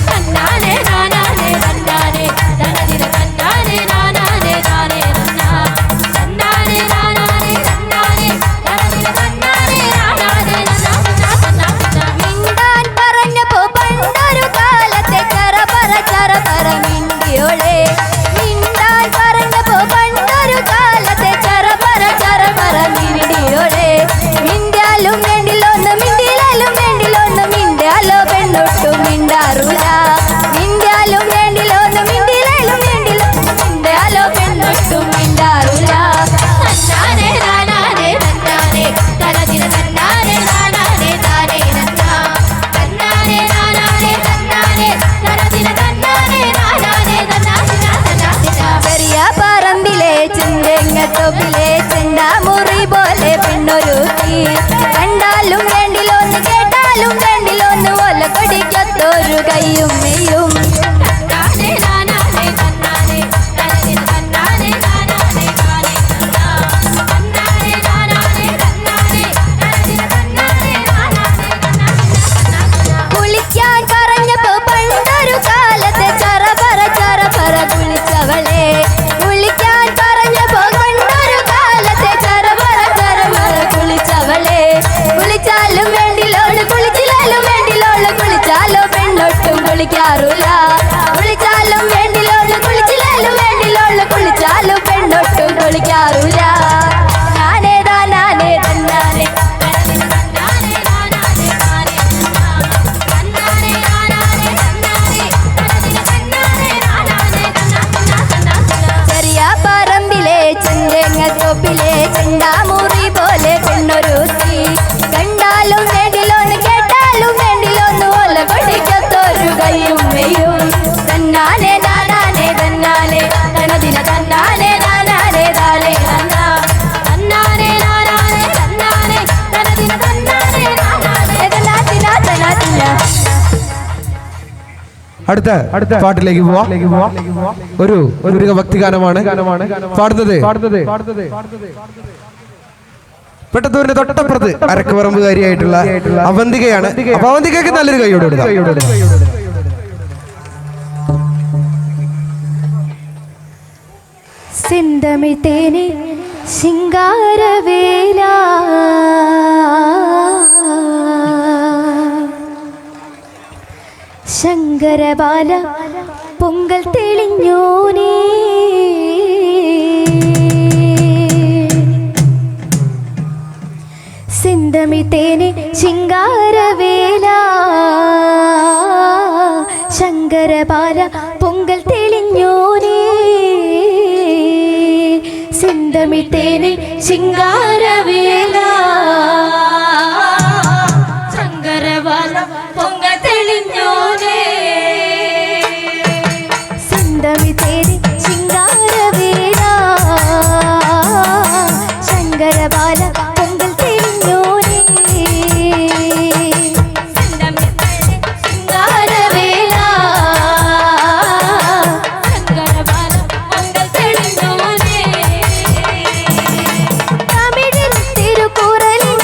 Speaker 4: തന്നാനെ താനാനെ തന്നാനെ തനദിന തന്നാനെ താനാനെ താനേ നന്ന തന്നാനെ താനാനെ തന്നാനെ തനദിന തന്നാനെ താനാനെ നന്ന മിണ്ടാൻ പറഞ്ഞപ്പോ പണ്ടൊരു കാലത്തെ ചറപറ മിണ്ടിയോളെ മിണ്ടാൻ പറഞ്ഞപ്പോ പണ്ടൊരു കാലത്തെ ചറപറ മിണ്ടിയോളെ മിണ്ടാലും വേണ്ടിലോന്ന് മിണ്ടിയാലും വേണ്ടിലോന്ന് മിണ്ടാലോ പെണ്ണൊട്ടും മിണ്ടാറൂല മിണ്ടാലും വേണ്ടിലോന്ന് മിണ്ടിയാലും വേണ്ടിലോന്ന് മിണ്ടാലോ പെണ്ണൊട്ടും മിണ്ടാറൂല തന്നാനെ താനാനെ തന്നാനെ തനദിന തന്നാനെ താനാനെ താനേ നന്ന തന്നാനെ താനാനെ തന്നാനെ തനദിന തന്നാനെ താനാനെ തന്നാതിന തന്നാതിന പെരിയ പറമ്പിലെ ചെന്തെങ്ങത്തോപ്പിലെ ചെണ്ടാമുറി പോലെ പെണ്ണൊരുത്തി കണ്ടാലും വേണ്ടിലോന്ന് കേട്ടാലും വേണ്ടിലോന്ന് ഓല കൊടിക്കത്തോരു കയ്യും നെയ്യും തന്നാനെ താനാനെ തന്നാനെ തനദിന തന്നാനെ താനാനെ താനേ നന്ന തന്നാനെ താനാനെ തന്നാനെ തനദിന തന്നാനെ താനാനെ തന്നാതിന കുളിക്കാൻ പറഞ്ഞപ്പോ പണ്ടൊരു കാലത്തെ ചറപറ കുളിച്ചവളെ കുളിക്കാൻ പറഞ്ഞപ്പോ പണ്ടൊരു കാലത്തെ ചറപറ കുളിച്ചവളെ കുളിച്ചാലും വേണ്ടിലോള് കുളിച്ചില്ലാലും വേണ്ടിലോള് കുളിച്ചാലോ പെണ്ണൊട്ടും കുളിക്കാറൂല കുളിച്ചാലും വേണ്ടിലോള് കുളിച്ചില്ലാലും വേണ്ടിലോള് കുളിച്ചാലോ പെണ്ണൊട്ടും കുളിക്കാറൂല നാനേ താനാനെ തന്നാനെ തനദിന തന്നാനെ താനാനെ താനേ തന്നാനെ താനാനെ തന്നാനെ തനദിന തന്നാനെ താനാനെ തന്നാതിന ചെറിയ പറമ്പിലെ ചെന്തെങ്ങത്തോപ്പിലെ ചെണ്ടാമുറി പോലെ പെണ്ണൊരുത്തി കണ്ടാലും വേണ്ടിലോന്ന് കേട്ടാലും വേണ്ടിലോന്ന് ഓല കൊടിക്കത്തോരു കയ്യും മെയ്യും തന്നാനെ താനാനെ തന്നാനെ തനദിന തന്നാനെ താനാനെ താനേ നന്ന തന്നാനെ താനാനെ തന്നാനെ തനദിന തന്നാനെ താനാനെ തന്നാതിന തന്നാതിന
Speaker 3: അടുത്ത പാട്ടിലേക്ക് പോവാം ഒരു ഭക്തിഗാനമാണ് പാടുന്നത് പെട്ടത്തൂരിന്റെ തൊട്ടപ്പുറത്ത് അരക്കുപറമ്പുകാരിയായിട്ടുള്ള അവന്തികയാണ്. അപ്പൊ അവന്തികയ്ക്ക് നല്ലൊരു കൈയോട് കൊടുക്കാം.
Speaker 4: செந்தமிழ் தேனே சிங்காரவேலா ശങ്കരബാല പൊങ്കൽ തെളിഞ്ഞോനേ സെന്തമിഴ് തേനെ ശിങ്കാരവേല ശങ്കരബാല പൊങ്കൽ തെളിഞ്ഞോനേ സെന്തമിഴ് തേനെ ശിങ്കാരവേല ശങ്കരബാല പൊങ്കൽ തെളിഞ്ഞോനേ സെന്തമിഴ് തേനെ ശിങ്കാരവേല ശങ്കരബാല പൊങ്കൽ തെളിഞ്ഞോനേ സെന്തമിഴ് തേനെ ശിങ്കാരവേല ശങ്കരബാല പൊങ്കൽ തെളിഞ്ഞോനേ തമിഴിൽ തിരുക്കുറലിൻ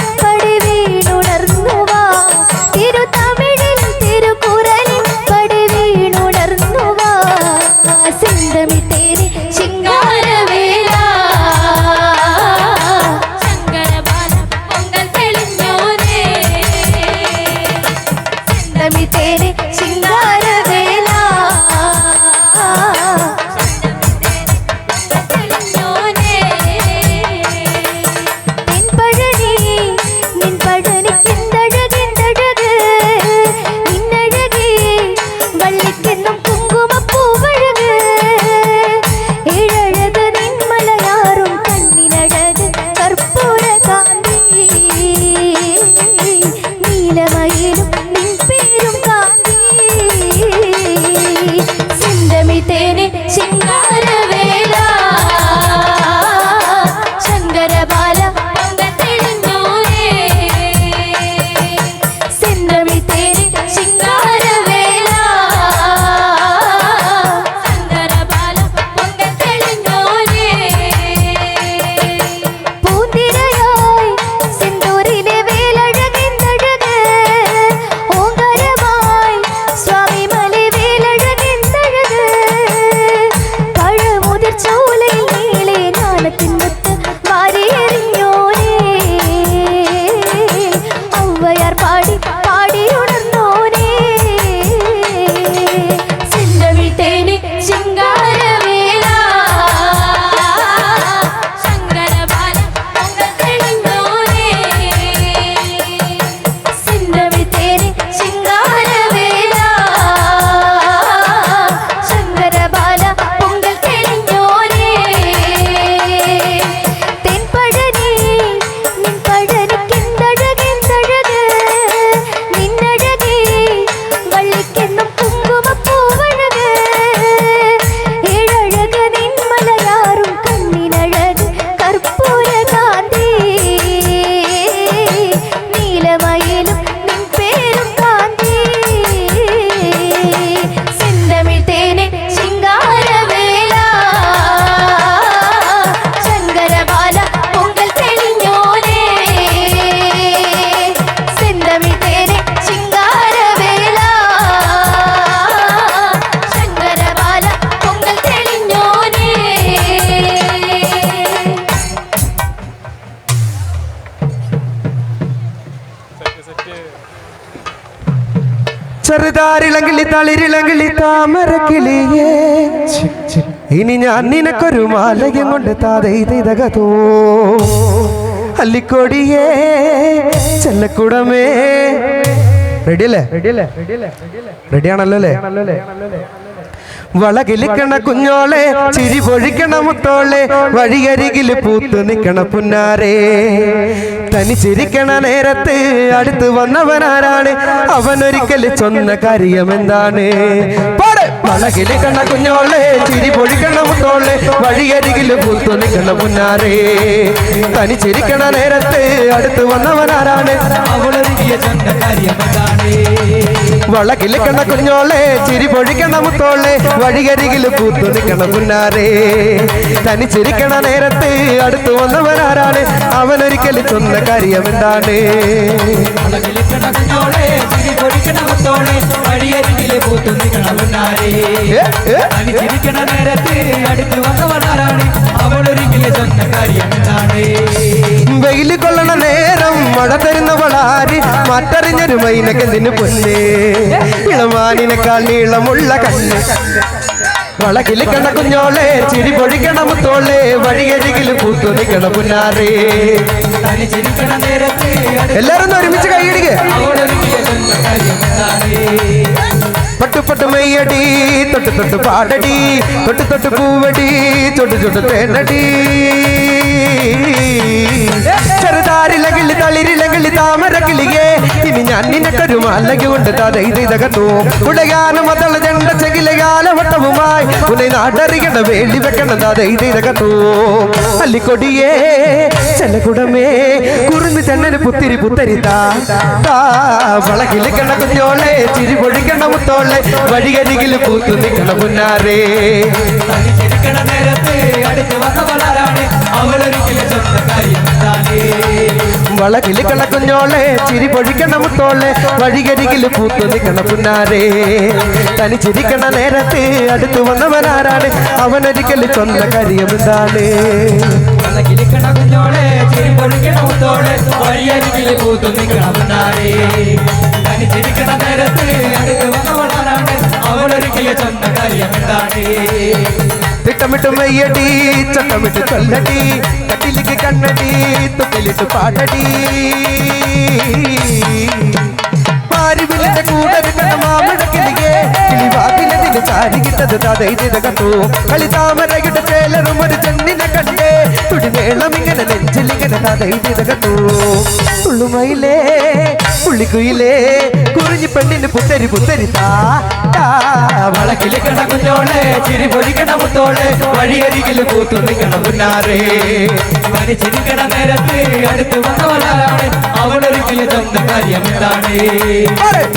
Speaker 3: ചെറുതാരിളങ്കിളി തളിരിളങ്കിളി താമരക്കിളിയേ ഇനി ഞാൻ നിനക്കൊരു മാലയം കൊണ്ട് താതോ അല്ലിക്കൊടിയേ ചെല്ലക്കുടമേ. റെഡിയല്ലേ? റെഡിയാണല്ലോ അല്ലേ? വളകിലിക്കണ കുഞ്ഞോളെ ചിരി പൊഴിക്കണ മുത്തോളെ വഴിയരികിൽ പൂത്തു നിക്കണ പുന്നാരേ. തനിച്ചിരിക്കണ നേരത്ത് അടുത്ത് വന്നവനാരാണ് അവനൊരിക്കൽ ചൊന്ന കാര്യം എന്താണ്? വളകിലിക്കണ കുഞ്ഞോളെ ചിരി പൊഴിക്കണ മുത്തോളെ വഴിയരികിൽ പൂത്തു നിക്കണ പുന്നാരേ. തനിച്ചിരിക്കണ നേരത്ത് അടുത്ത് വന്നവനാരാണ് അവനൊരിക്കൽ ചൊന്ന കാര്യം എന്താണ്? വളകിലിക്കണ കുഞ്ഞോളെ ചിരി പൊഴിക്കണ മുത്തോളെ വഴിയരികിൽ പൂത്തു നിൽക്കണ പുന്നാരേ. തനിച്ചിരിക്കണ നേരത്ത് അടുത്ത് വന്നവരാരാണ് അവനൊരിക്കൽ ചൊന്ന കാര്യം എന്താണ്? വെയില് കൊള്ളണ നേരം മഴ തരുന്നവളാര് മറ്ററിഞ്ഞൊരു മൈനക്കെന്തിന് പൊന്നേ ഇളമാനിനേക്കാൾ നീളമുള്ള കണ്ണ്. വളകില് കണ കുഞ്ഞോളെ ചിരി പൊഴിക്കണ മുത്തോളെ വഴിയരികിൽ പൂത്തു നിൽക്കണ പുന്നാരേ. എല്ലാരും ഒരുമിച്ച് കൈയടിക്ക്. പട്ടു പട്ടു മെയ്യടി തൊട്ട് തൊട്ട് പാടടി തൊട്ട് തൊട്ട് പൂവടി ചൊട്ട് ചൊട്ട് തേനടി. ചെറുതാരിലകിളി തളിരിലകിളി താമരക്കിളിയേ ഇനി ഞാൻ നിനക്കൊരു മാലയ്ക്ക് കൊണ്ട് തകർത്തു ഉടയാനും അതള ചെണ്ട ചെകിലകാലവട്ടവുമായി ഉന്നെ നാടറിയണ വേണ്ടി വെക്കണം തകർത്തു. അല്ലിക്കൊടിയേ ചെല്ലക്കുടമേ കുറുന്ന് ചെണ്ണന് പുത്തിരി പുത്തരിത്താ. വളകില് കണ കുഞ്ഞോളെ ചിരി പൊഴിക്കണ മുത്തോളെ വഴിയരികിൽ പൂത്തു നിൽക്കണ പുന്നാരേ. വളകില് കണ കുഞ്ഞോളെ ചിരി പൊഴിക്കണ മുത്തോളെ വഴിയരികിൽ പൂത്തു നിൽക്കണ പുന്നാരേ. തനിച്ചിരിക്കണ നേരത്ത് അടുത്ത് വന്നവനാരാണ് അവനൊരിക്കൽ ചൊന്ന കാര്യം എന്താണ്? തിട്ടമിട്ട് മെയ്യടി ചട്ടമിട്ട് കൊല്ലടി കട്ടിലേക്ക് കണ്ണടി തൊട്ടിലിട്ട് പാടടി. പാരിവിലിന്റെ കൂടെ മാമടക്കിളിയേ കിളിവാതിലതിന് ചാരി കിട്ടത് തകർത്തു. കളി താമരയുടെ ചേലറും ഒരു ചെന്നിനെ കണ്ടേ തുടിമേളം ഇങ്ങനെ നെഞ്ചിലിങ്ങനെ തകർത്തു. ഉള്ളുമയിലേ പുള്ളിക്കുയിലേ കുറിഞ്ഞി പെണ്ണിന് പുത്തരി പുത്തരിത്താ. വളക്കില് കണ കുഞ്ഞോളെ ചിരി പൊഴിക്കണ മുത്തോളെ വഴിയരികിൽ പൂത്തു നിൽക്കണ പുന്നാരേ. തനിച്ചിരിക്കണ നേരത്ത് അടുത്ത് വന്നവനാരാണ് അവനൊരിക്കൽ ചൊന്ന കാര്യം എന്താണ്?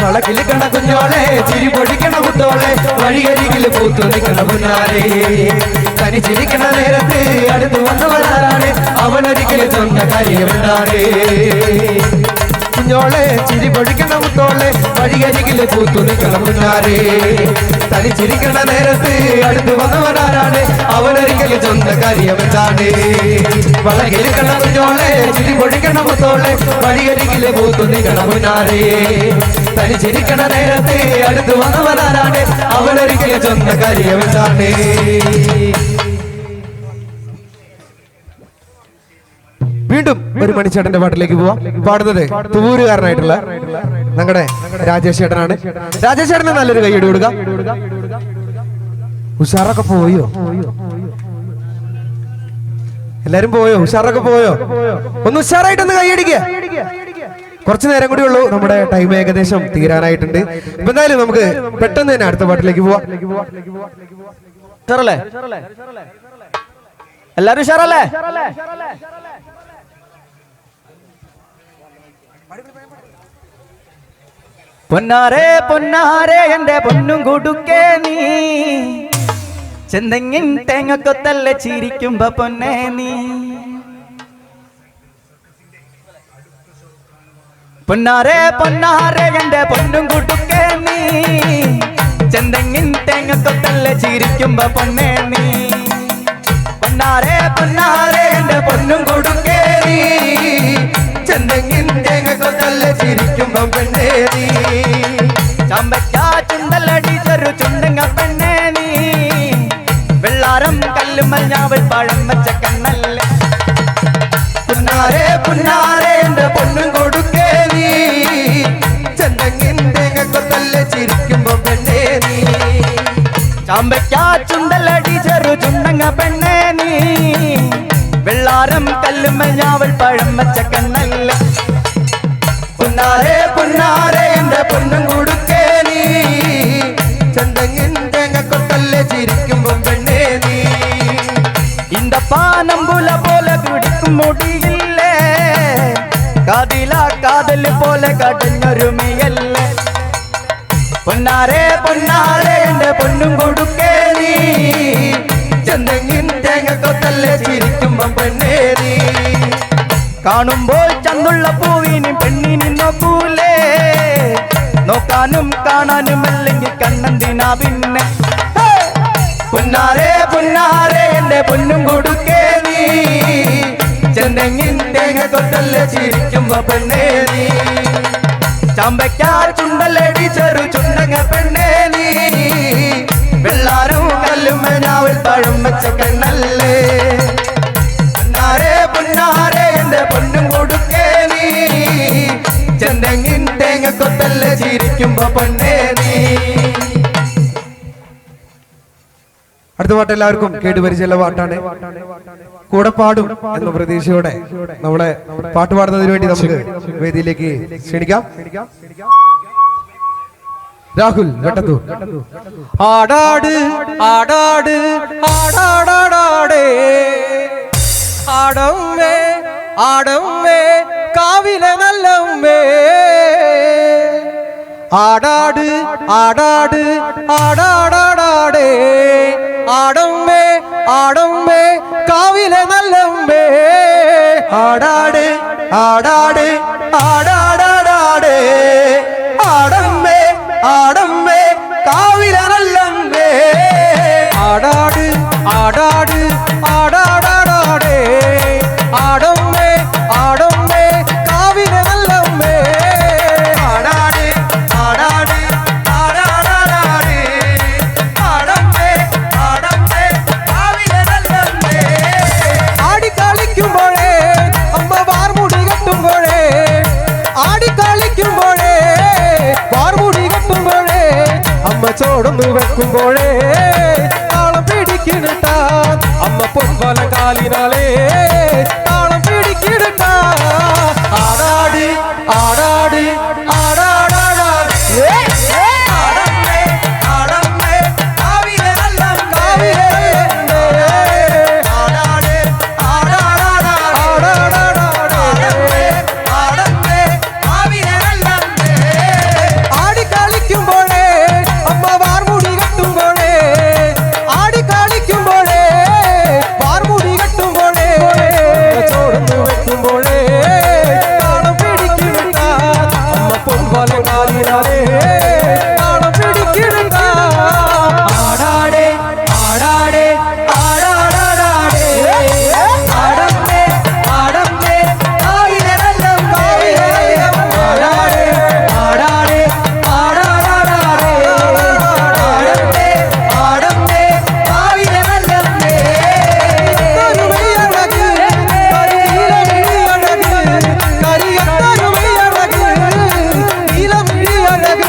Speaker 3: വളക്കില് കണ കുഞ്ഞോളെ ചിരി പൊഴിക്കണ മുത്തോളെ വഴിയരികിൽ പൂത്തു നിൽക്കണ പുന്നാരേ. തനിച്ചിരിക്കണ നേരത്ത് അടുത്ത് വന്നവനാരാണ് അവനൊരിക്കൽ ചൊന്ന കാര്യം എന്താണ്? കുഞ്ഞോളെ ചിരി പൊഴിക്കണ മുത്തോളെ വഴിയരികിൽ പൂത്തു നിൽക്കണ പുന്നാരേ. തനിച്ചിരിക്കണ നേരത്ത് അടുത്ത് വന്നവനാരാണ് അവനൊരിക്കൽ ചൊന്ന കാര്യം എന്താണ്? വളകിലിക്കണ കുഞ്ഞോളെ ചിരി പൊഴിക്കണ മുത്തോളെ വഴിയരികിൽ പൂത്തു നിൽക്കണ പുന്നാരേ. തനിച്ചിരിക്കണ നേരത്ത് അടുത്ത് വന്നവനാരാണ് അവനൊരിക്കൽ ചൊന്ന കാര്യം എന്താണ്? വീണ്ടും ഒരു മണിച്ചേട്ടന്റെ പാട്ടിലേക്ക് പോവാം. പാടുന്നത് തൂരുകാരനായിട്ടുള്ള ഞങ്ങളുടെ രാജേഷ് ചേട്ടനാണ്. രാജേഷ് ചേട്ടന് നല്ലൊരു കൈയ്യടി കൊടുക്കാം. ഉഷാറൊക്കെ പോയോ? എല്ലാരും പോയോ? ഉഷാറൊക്കെ പോയോ? ഒന്ന് ഉഷാറായിട്ടൊന്ന് കൈയ്യടിക്കുക. കുറച്ചു നേരം കൂടി ഉള്ളൂ, നമ്മുടെ ടൈം ഏകദേശം തീരാനായിട്ടുണ്ട്. ഇപ്പൊ എന്തായാലും നമുക്ക് പെട്ടെന്ന് തന്നെ അടുത്ത പാട്ടിലേക്ക് പോവാം. ഉഷാറല്ലേ? എല്ലാരും ഉഷാറല്ലേ?
Speaker 2: പൊന്നാരേ പൊന്നാരേ എന്റെ പൊന്നും കൊടുക്കേ നീ ചെന്തെങ്ങിൻ തേങ്ങക്കൊത്തല്ല ചിരിക്കുമ്പോ പൊന്നേ നീ. പൊന്നാരേ പൊന്നാരേ എന്റെ പൊന്നും കൊടുക്കേ നീ ചെന്തെങ്ങിൻ തേങ്ങക്കൊത്തല്ല ചിരിക്കുമ്പോ പൊന്നേ നീ. പൊന്നാരേ പൊന്നാരേ എന്റെ പൊന്നും കൊടുക്കേ നീ
Speaker 6: ചെന്തെങ്ങിൻ തേങ്ങ കൊത്തല്ല ചിരിക്കുമ്പം പെണ്ണേ നീ ചമ്പയ്ക്കാ ചുണ്ടലടി ചെറു ചുണ്ടങ്ങ പെണ്ണേ നീ വെള്ളാരം കല്ലുമ്മൽ ഞാവൽ പഴം വെച്ച കണ്ണല്ലേ പുന്നാരെ പുന്നാരെ എന്റെ പൊന്നും കൊടുക്കേ നീ ചെന്തെങ്ങിൻ തേങ്ങ കൊത്തല്ല ചിരിക്കുമ്പം പെണ്ണേ നീ ചമ്പയ്ക്കാ ചുണ്ടലടി ചെറു ചുണ്ടങ്ങ പെണ്ണേ നീ വെള്ളാരം കല്ലുമ്മൽ ഞാവൽ പഴം വെച്ച കണ്ണല്ലേ പുന്നാരെ പുന്നാരെ എന്റെ പൊന്നും കൊടുക്കേ നീ ചെന്തെങ്ങിൻ തേങ്ങ കൊത്തല്ലേ ചിരിക്കുമ്പം പെണ്ണേ നീ இந்த பானம்புல போல பிடிக்கும் முடியில்லே காதிலா காதல் போல കടഞ്ഞൊരുമയല്ലേ പൊന്നാരെ പൊന്നാരെ എന്റെ പൊന്നും കൊടുക്കേ നീ ചെന്തെങ്ങിൻ തേങ്ങ കൊത്തല്ലേ ചിരിക്കുമ്പം പെണ്ണേ നീ കാണുമ്പോൾ ചന്തുള്ള പൂവിനും പെണ്ണിനും നോക്കൂലേ നോക്കാനും കാണാനും അല്ലെങ്കിൽ കണ്ണന്തിനാ പിന്നെ പുന്നാരെ പുന്നാരെ എന്റെ പൊന്നും കൊടുക്കേ നീ ചെന്തെങ്ങിൻ തേങ്ങ കൊത്തല്ലേ ചിരിക്കുമ്പോ പെണ്ണേ നീ ചമ്പയ്ക്കാ ചുണ്ടലടി ചെറു ചുണ്ടങ്ങ പെണ്ണേ നീ വെള്ളാരും കല്ലും ഞാവൽ പഴം വെച്ച കണ്ണല്ലേ പുന്നാരെ പുന്നാരെ എന്റെ പൊന്നും കൊടുക്കേ നീ ചെന്തെങ്ങിൻ തേങ്ങ കൊത്തല്ലേ ചിരിക്കുമ്പോ പെണ്ണേ നീ
Speaker 3: അടുത്ത പാട്ട് എല്ലാവർക്കും കേട്ട് പരിചയമുള്ള പാട്ടാണ്. കൂടെ പാടും എന്ന പ്രതീക്ഷയോടെ നമ്മളെ പാട്ട് പാടുന്നതിന് വേണ്ടി നമുക്ക് വേദിയിലേക്ക് ക്ഷണിക്കാം. രാഹുൽ വെട്ടത്തൂർ.
Speaker 5: ആടാട് ആടാട് ആടാടാടാടേ ആടമ്മേ ആടമ്മേ കാവിലെ നല്ലമ്മേ ആടാട് ആടാട് ആടാടാടാടേ ആടമ്മേ ആടമ്മേ കാവിലെ നല്ലമ്മേ
Speaker 6: ആടാട് ആടാട് ആടാടാടാടേ ആടമ്മേ ആടമ്മേ കാവിലെ നല്ലമ്മേ
Speaker 5: ആടാട് ആടാട് ആടാടാടാടേ ആടമ്മേ ആടമ്മേ കാവിലെ നല്ലമ്മേ
Speaker 6: ആടാട് ആടാട് ആടാടാടാടേ ആടമ്മേ ആടമ്മേ കാവിലെ നല്ലമ്മേ
Speaker 5: ആടിക്കളിക്കുമ്പോഴേ അമ്മ വാർമുടി കെട്ടുമ്പോഴേ ആടിക്കളിക്കുമ്പോഴേ വാർമുടി കെട്ടുമ്പോഴേ അമ്മ ചോടൊന്നു വെക്കുമ്പോഴേ താളം പിടിക്കിട്ടാ അമ്മ പൊൻവല കാലിനാലേ താളം പിടിക്കിട്ടാ ആടാട് ആടാട് ആടാടാടാട്
Speaker 6: ആടമ്മേ ആടമ്മേ കാവിലെ നല്ലമ്മേ ആടാട് ആടാടാടാടേ ആടമ്മേ കാവിലെ നല്ലമ്മേ
Speaker 5: ആടിക്കളിക്കുമ്പോഴേ അമ്മ വാർമുടി കെട്ടുമ്പോഴേ ആടിക്കളിക്കുമ്പോഴേ വാർമുടി കെട്ടുമ്പോഴേ ചോടന്നു വെക്കുമ്പോഴേ താളം പിടിക്കിട്ടാ അമ്മ പൊൻവല കാലിനാലേ താളം പിടിക്കിട്ടാ
Speaker 6: ആടാടേ ആടാടേ ആടാടാടാടേ ആടമ്മേ ആടമ്മേ കാവിലെ നല്ലമ്മേ ആടാടേ ആടാടേ ആടാടാടാടേ ആടമ്മേ ആടമ്മേ കാവിലെ നല്ലമ്മേ
Speaker 5: തരുമൈയഴക് കരിനീലമിഴിയഴക് കരിയത്തരുമൈയഴക് നീലമിഴിയഴക്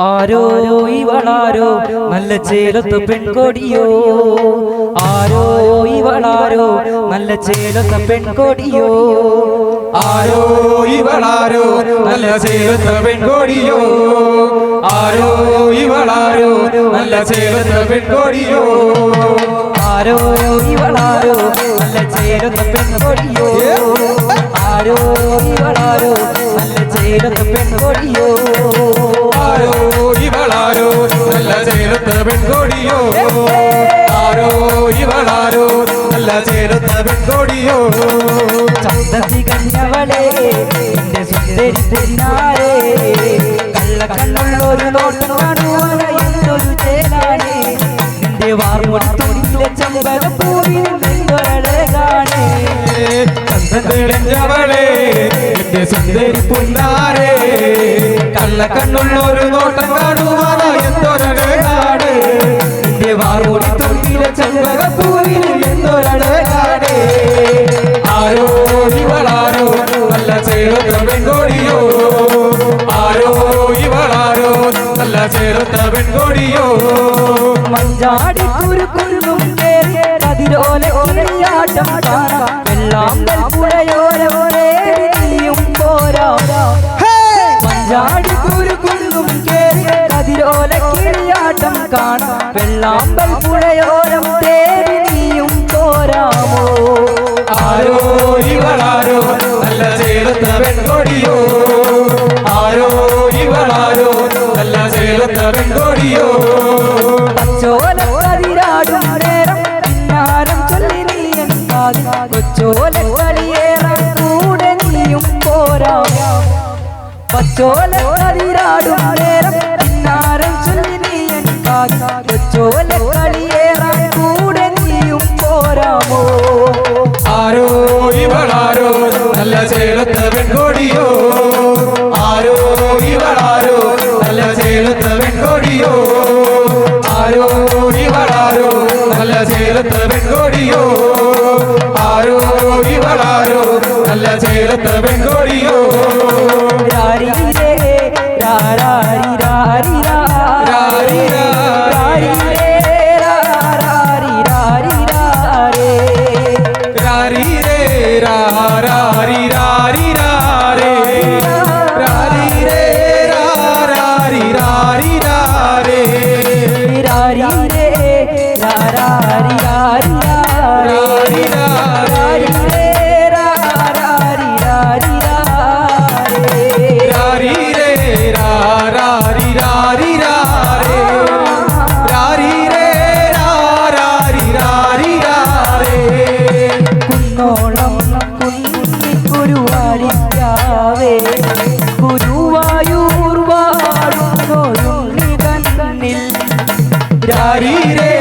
Speaker 7: ആരോ ഇവളാരോ നല്ല ചേലത്ത് പെൺകൊടിയോ ആരോ ഇവളാരോ നല്ല ചേലത്ത് പെൺകൊടിയോ
Speaker 5: ആരോ ഇവളാരോ നല്ല ചേലത്ത പെൺകൊടിയോ ആരോ ഇവളാരോ നല്ല ചേലത്ത പെൺകൊടിയോ
Speaker 7: ആരോ ഇവളാരോ നല്ല ചേലത്ത് പെൺകൊടിയോ ആരോ ഇവളാരോ നല്ല ചേലത്ത് പെൺകൊടിയോ
Speaker 5: ആരോ ഇവളാരോ നല്ല ചേലത്ത പെൺകൊടിയോ ആരോ ഇവളാരോ നല്ല ചേലത്ത പെൺകൊടിയോ
Speaker 7: ചന്തത്തി കഞ്ഞവളെ എന്റെ സുന്ദരി പെണ്ണാരേ കള്ളക്കണ്ണുള്ളൊരു നോട്ടം കാണുവാൻ എന്തൊരു ചേലാണ് നിന്റെ വാർമുടിത്തുള്ളിലെ ചെമ്പകപ്പൂവിൽ നിന്നൊരഴകാണ്
Speaker 5: ചന്തത്തിളഞ്ഞവളെ എന്റെ സുന്ദരി പുന്നാരേ കള്ളക്കണ്ണുള്ളൊരു നോട്ടം കാണുവാനാ എന്തൊരഴകാണ്
Speaker 7: നിന്റെ വാർമുടിത്തുള്ളിലെ ചെമ്പകപ്പൂവിൽ
Speaker 5: എന്തൊരഴകാണ് ആരോ ഇവളാരോ നല്ല ചേലത്ത പെൺകൊടിയോ ആരോ ഇവളാരോ നല്ല ചേലത്ത പെൺകൊടിയോ
Speaker 7: മഞ്ചാടി കുരുകുരുന്നും കേറി കതിരോലെ ഒരയാട്ടം കാണാം വെള്ളാമ്പൽ പുഴയോരോരേ നീയും പോരാ മഞ്ചാടി കുരുകുരുന്നും കേറി കതിരോലെ കിളിയാട്ടം കാണാം വെള്ളാമ്പൽ പുഴയോരം തേരി നീയും പോരാമോ
Speaker 5: ആരോ ഇവളാരോ നല്ല ചേലത്ത പെൺകൊടിയോ ആരോ ഇവളാരോ നല്ല ചേലത്ത പെൺകൊടിയോ
Speaker 7: പച്ചോല കതിരാടും നേരം പിന്നാരം ചൊല്ലി നീയൻ കാതിൽ കൊച്ചോല കളിയേറാൻ കൂടെ നീയും പോരാ പച്ചോല കതിരാടും നേരം പിന്നാരം ചൊല്ലി നീയൻ കാതിൽ കൊച്ചോല കളിയേറാൻ കൂടെ നീയും പോരാമോ
Speaker 5: ആരോ ഇവളാരോ നല്ല ചേലത്ത പെൺകൊടിയോ ആരോ ഇവളാരോ നല്ല ചേലത്ത പെൺകൊടിയോ ആരോ ഇവളാരോ നല്ല ചേലത്ത പെൺകൊടിയോ ആരോ ഇവളാരോ നല്ല ചേലത്ത പെൺകൊടിയോ
Speaker 7: രാരിരേ രാരാരി രാരി
Speaker 5: രാരിരാ.
Speaker 7: രാരിരേ രാരാരി രാരി രാരേ
Speaker 5: രാരിരേ രാരാരി രാരി രാരേ രാരിരേ രാരാരി രാരി രാരേ
Speaker 7: രാരിരേ രാരാരി രാരി രാരേ രാരിരേ രാരാരി രാരി രാരേ
Speaker 5: രാരിരേ രാരാരി രാരി രാരേ രാരിരേ രാരാരി രാരി രാരേ
Speaker 7: കുന്നോളം കുന്നിക്കുരുവാരിക്കാവേ ഗുരുവായൂർ വാഴുന്നൊരുണ്ണി കണ്ണിൽ
Speaker 5: രാരിരേ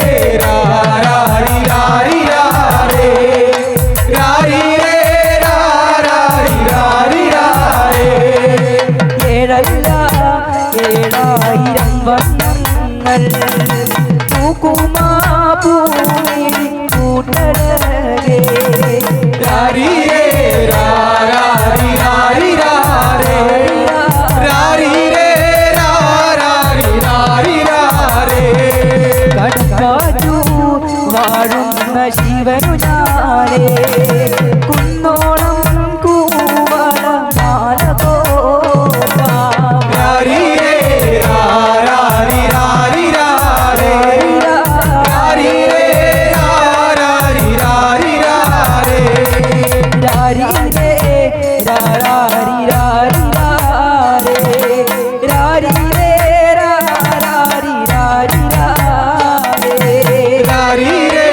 Speaker 5: രാരാരി രാരി രാരേ രാരിരേ രാരാരി രാരി രാരേ
Speaker 7: ഏഴല്ല ഏഴായിരം വർണ്ണങ്ങൾ പൂക്കുമാ പൂമിഴി കൂട്ടഴകേ
Speaker 5: രാരിരേ രാരാരി രാരി രാരേ രാരിരേ രാരാരി രാരി രാരേ
Speaker 7: കടക്കാറ്റു വാഴുന്ന ശിവനു ഞാനേ കുന്നോളം കൂവള മാല പോകാം
Speaker 5: രാരിരേ രാരാരി രാരി രാരേ രാരിരേ രാരാരി രാരി രാരേ
Speaker 7: രാരിരേ രാരാരി രാരി രാരേ രാരിരേ രാരാരി രാരി രാരേ
Speaker 5: രാരിരേ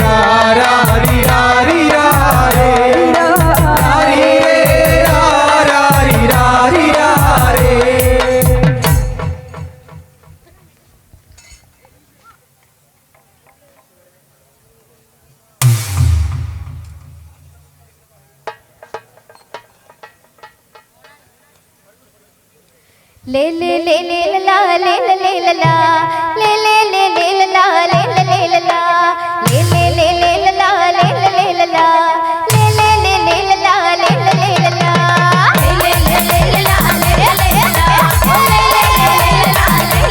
Speaker 5: രാരാരി രാരി രാരേ രാരിരേ രാരാരി രാരി രാരേ
Speaker 4: ले ले ले ले ला ले ले ले ला ले ले ले ले ला ले ले ले ला ले ले ले ले ला ले ले ले ला ले ले ले ले ला ले ले ले ला ले ले ले ले ला ले ले ला ले ले ले ले ला ले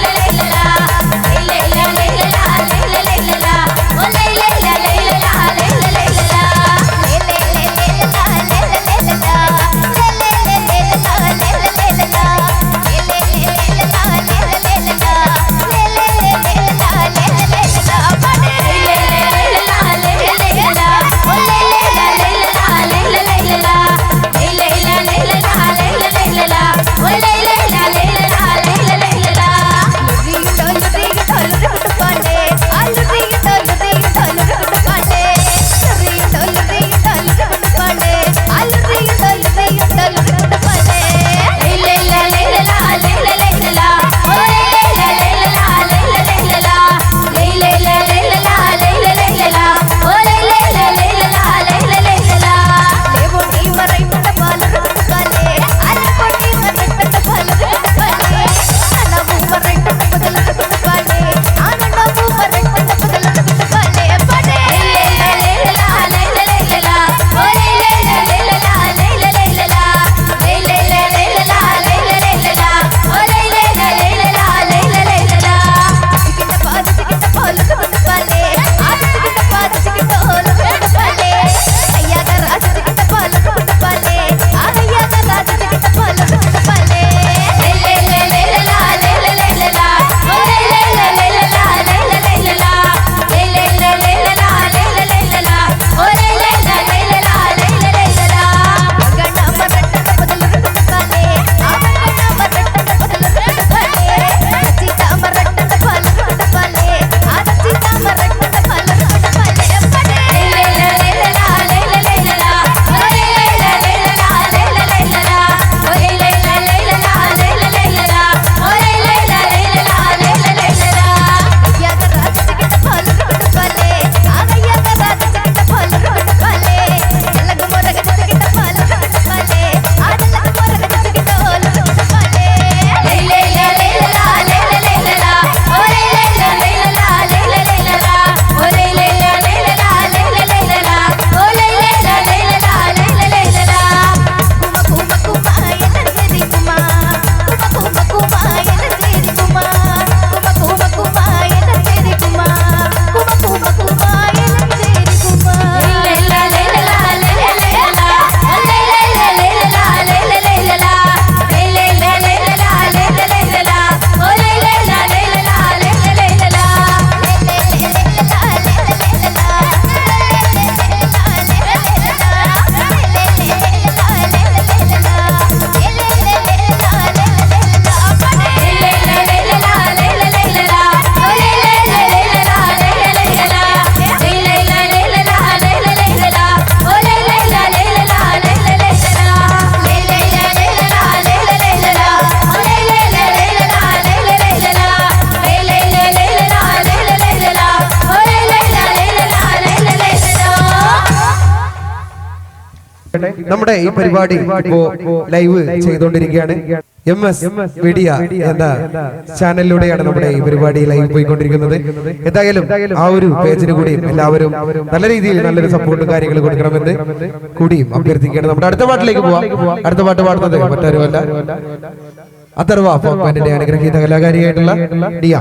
Speaker 3: നമ്മുടെ ഈ പരിപാടി ഇപ്പോ ലൈവ് ചെയ്തുകൊണ്ടിരിക്കുകയാണ്. MS മീഡിയ എന്ന ചാനലിലൂടെയാണ് നമ്മുടെ ഈ പരിപാടി ലൈവ് പോയിക്കൊണ്ടിരിക്കുന്നത്. എന്തായാലും ആ ഒരു പേജിന് കൂടി എല്ലാവരും നല്ല രീതിയിൽ നല്ലൊരു സപ്പോർട്ടും കാര്യങ്ങൾ കൊടുക്കണമെന്ന് കൂടിയും അഭ്യർത്ഥിക്കുകയാണ്. നമ്മുടെ അടുത്ത പാട്ടിലേക്ക് പോവാം. അടുത്ത പാട്ട് പാടുന്നത് മറ്റാരുമല്ല, അഥർവ ഫോക്ക് ബാൻഡിന്റെ അനുഗ്രഹീത കലാകാരിയായിട്ടുള്ള ഡിയ.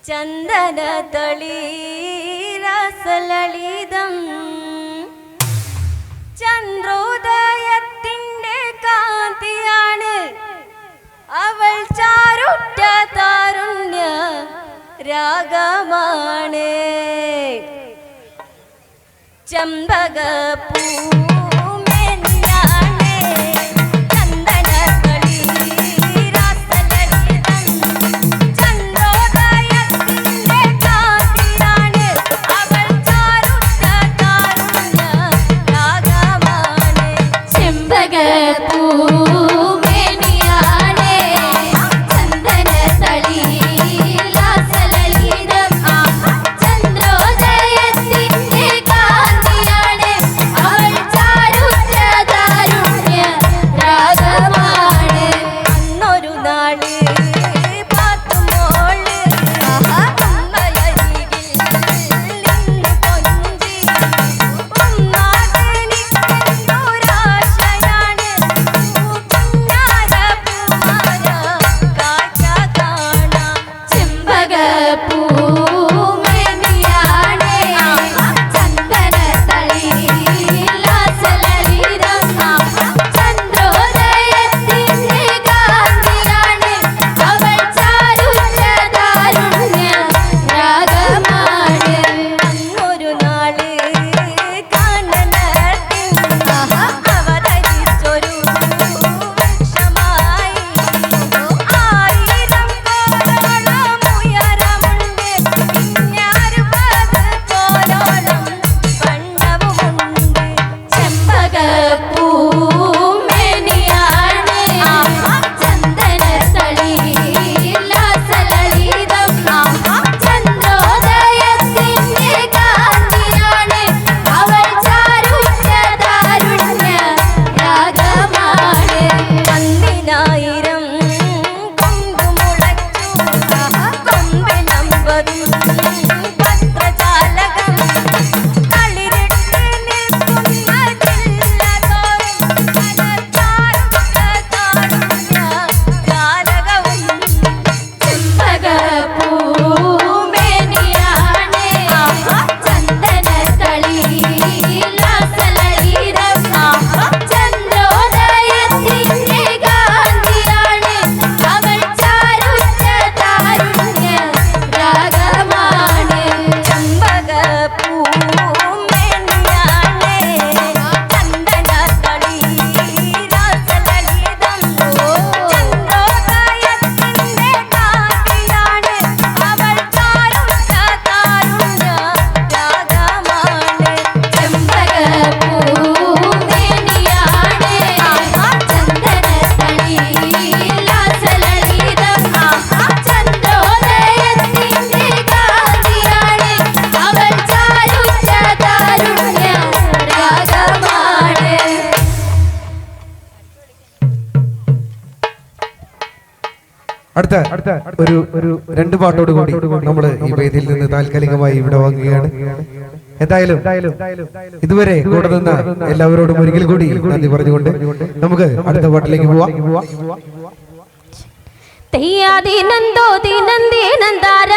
Speaker 4: ചന്ദന തളീരസലളിതം ചന്ദ്രോദയത്തിന്റെ കാന്തിയാണ് അവൾ ചാരുറ്റ താരുണ്യ രാഗമാണ് ചമ്പകപ്പൂ
Speaker 3: അടുത്ത ഒരു രണ്ട് പാട്ടോട് കൂടി നമ്മൾ ഈ വേദിയിൽ നിന്ന് താൽക്കാലികമായി ഇവിടെ വാങ്ങുകയാണ്. എന്തായാലും ഇതുവരെ കൂടെ നിന്ന എല്ലാവരോടും ഒരിക്കൽ കൂടി നന്ദി പറഞ്ഞുകൊണ്ട് നമുക്ക് അടുത്ത പാട്ടിലേക്ക് പോവാം.
Speaker 4: തെയ്യാദിനന്തോ ദിനന്ദിനന്ദാര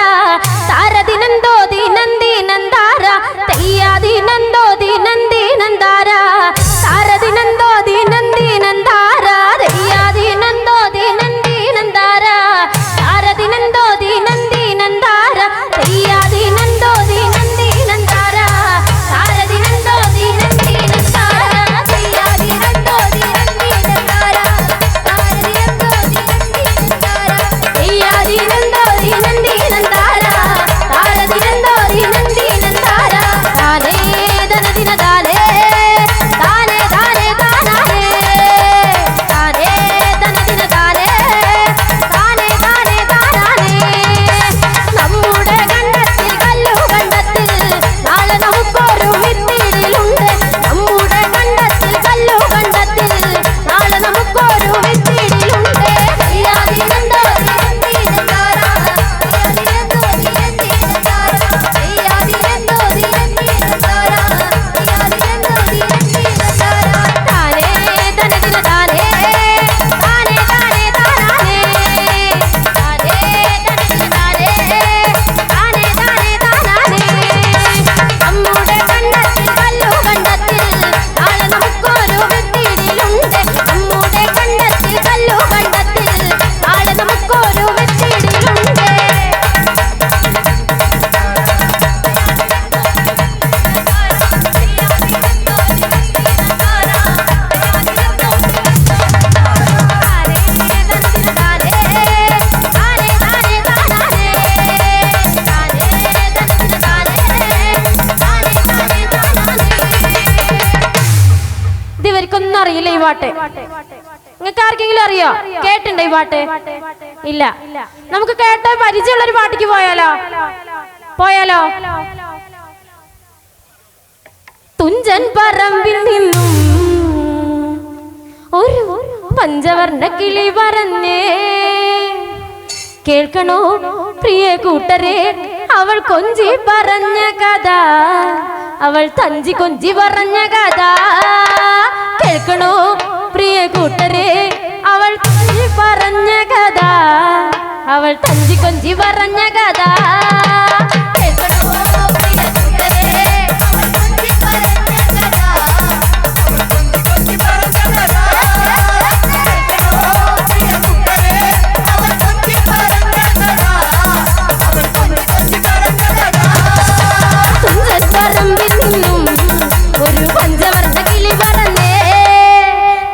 Speaker 4: താരദിനന്തോ ദിനന്ദിനന്ദാര തെയ്യാദിനന്തോ ദിനന്ദിനന്ദാര താരദിനന്തോ ദിനന്ദിനന്ദാര തെയ്യാദിനന്തോ ദിനന്ദിനന്ദാര താരദിനന്തോ ദിനന്ദിനന്ദാര തെയ്യാദിനന്തോ ദിനന്ദിനന്ദാര താരദിനന്തോ ദിനന്ദിനന്ദാര തെയ്യാദിനന്തോ ദിനന്ദിനന്ദാര താരദിനന്തോ ദിനന്ദിനന്ദാര തെയ്യാദിനന്തോ ദിനന്ദിനന്ദാര താരദിനന്തോ അറിയില്ല ഈ പാട്ട്. നിങ്ങൾക്ക് ആർക്കെങ്കിലും അറിയോ? കേട്ടിണ്ടോ ഈ പാട്ട്? ഇല്ല. നമുക്ക് കേട്ട പരിചയമുള്ള ഒരു പാട്ടിക്ക് പോയാലോ? തുഞ്ചൻ പറമ്പിൽ നിന്നും ഒരു പഞ്ചവർണ്ണ കിളി പറഞ്ഞേ, കേൾക്കണോ പ്രിയ കൂട്ടരെ അവൾ കൊഞ്ചി പറഞ്ഞ കഥ, അവൾ തഞ്ചി കൊഞ്ചി പറഞ്ഞ കഥ. കേൾക്കണോ പ്രിയ കൂട്ടരെ അവൾ കൊഞ്ചി പറഞ്ഞ കഥ, അവൾ തഞ്ചി കൊഞ്ചി പറഞ്ഞ കഥ. കേൾക്കണോ പ്രിയ കൂട്ടരെ അവൾ കൊഞ്ചി പറഞ്ഞ കഥ, അവൾ കൊഞ്ചി കൊഞ്ചി പറഞ്ഞ കഥ. ഒരു പഞ്ചവർണ്ണ കിളി പറഞ്ഞേ,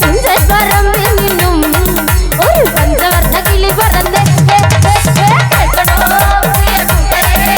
Speaker 4: തുഞ്ചൻ പറമ്പിൽ നിന്നും ഒരു പഞ്ചവർണ്ണ കിളി പറഞ്ഞേ. കേൾക്കണോ പ്രിയ കൂട്ടരെ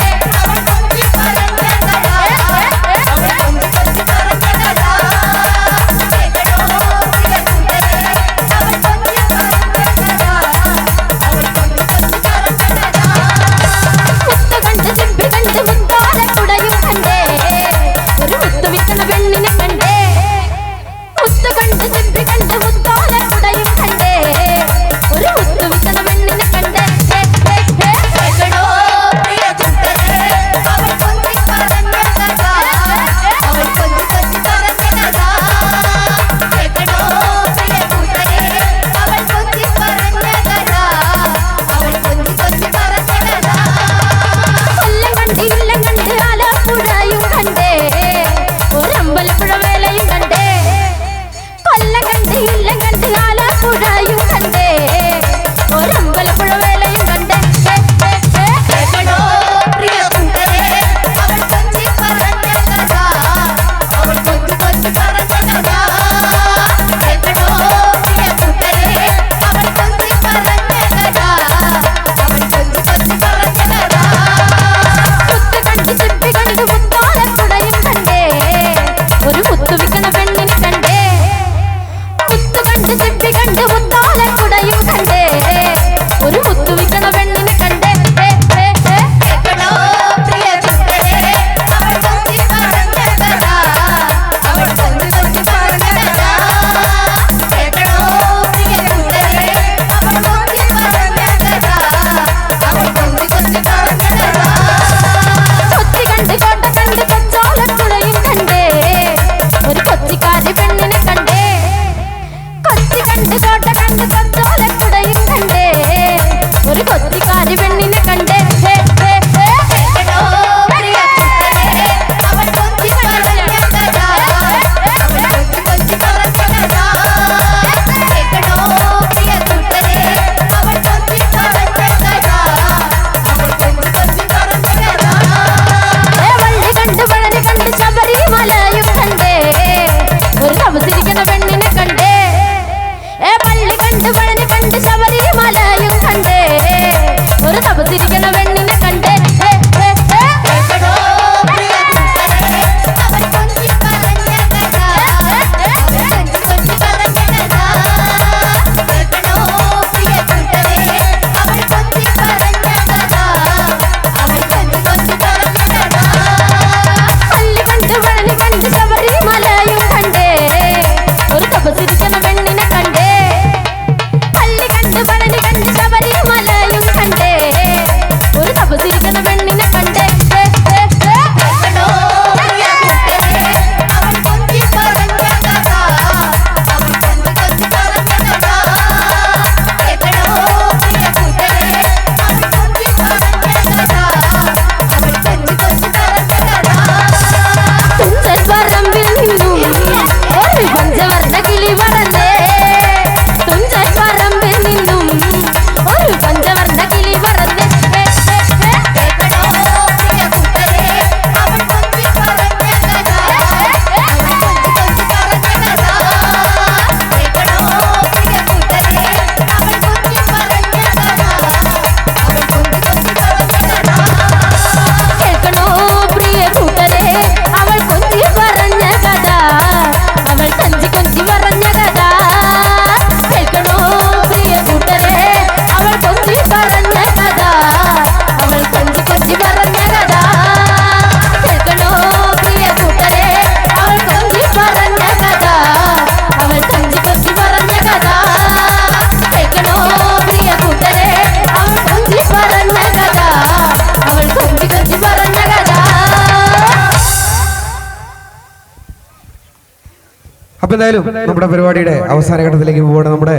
Speaker 3: അപ്പൊ എന്തായാലും നമ്മുടെ പരിപാടിയുടെ അവസാന ഘട്ടത്തിലേക്ക് പോവാണ്. നമ്മുടെ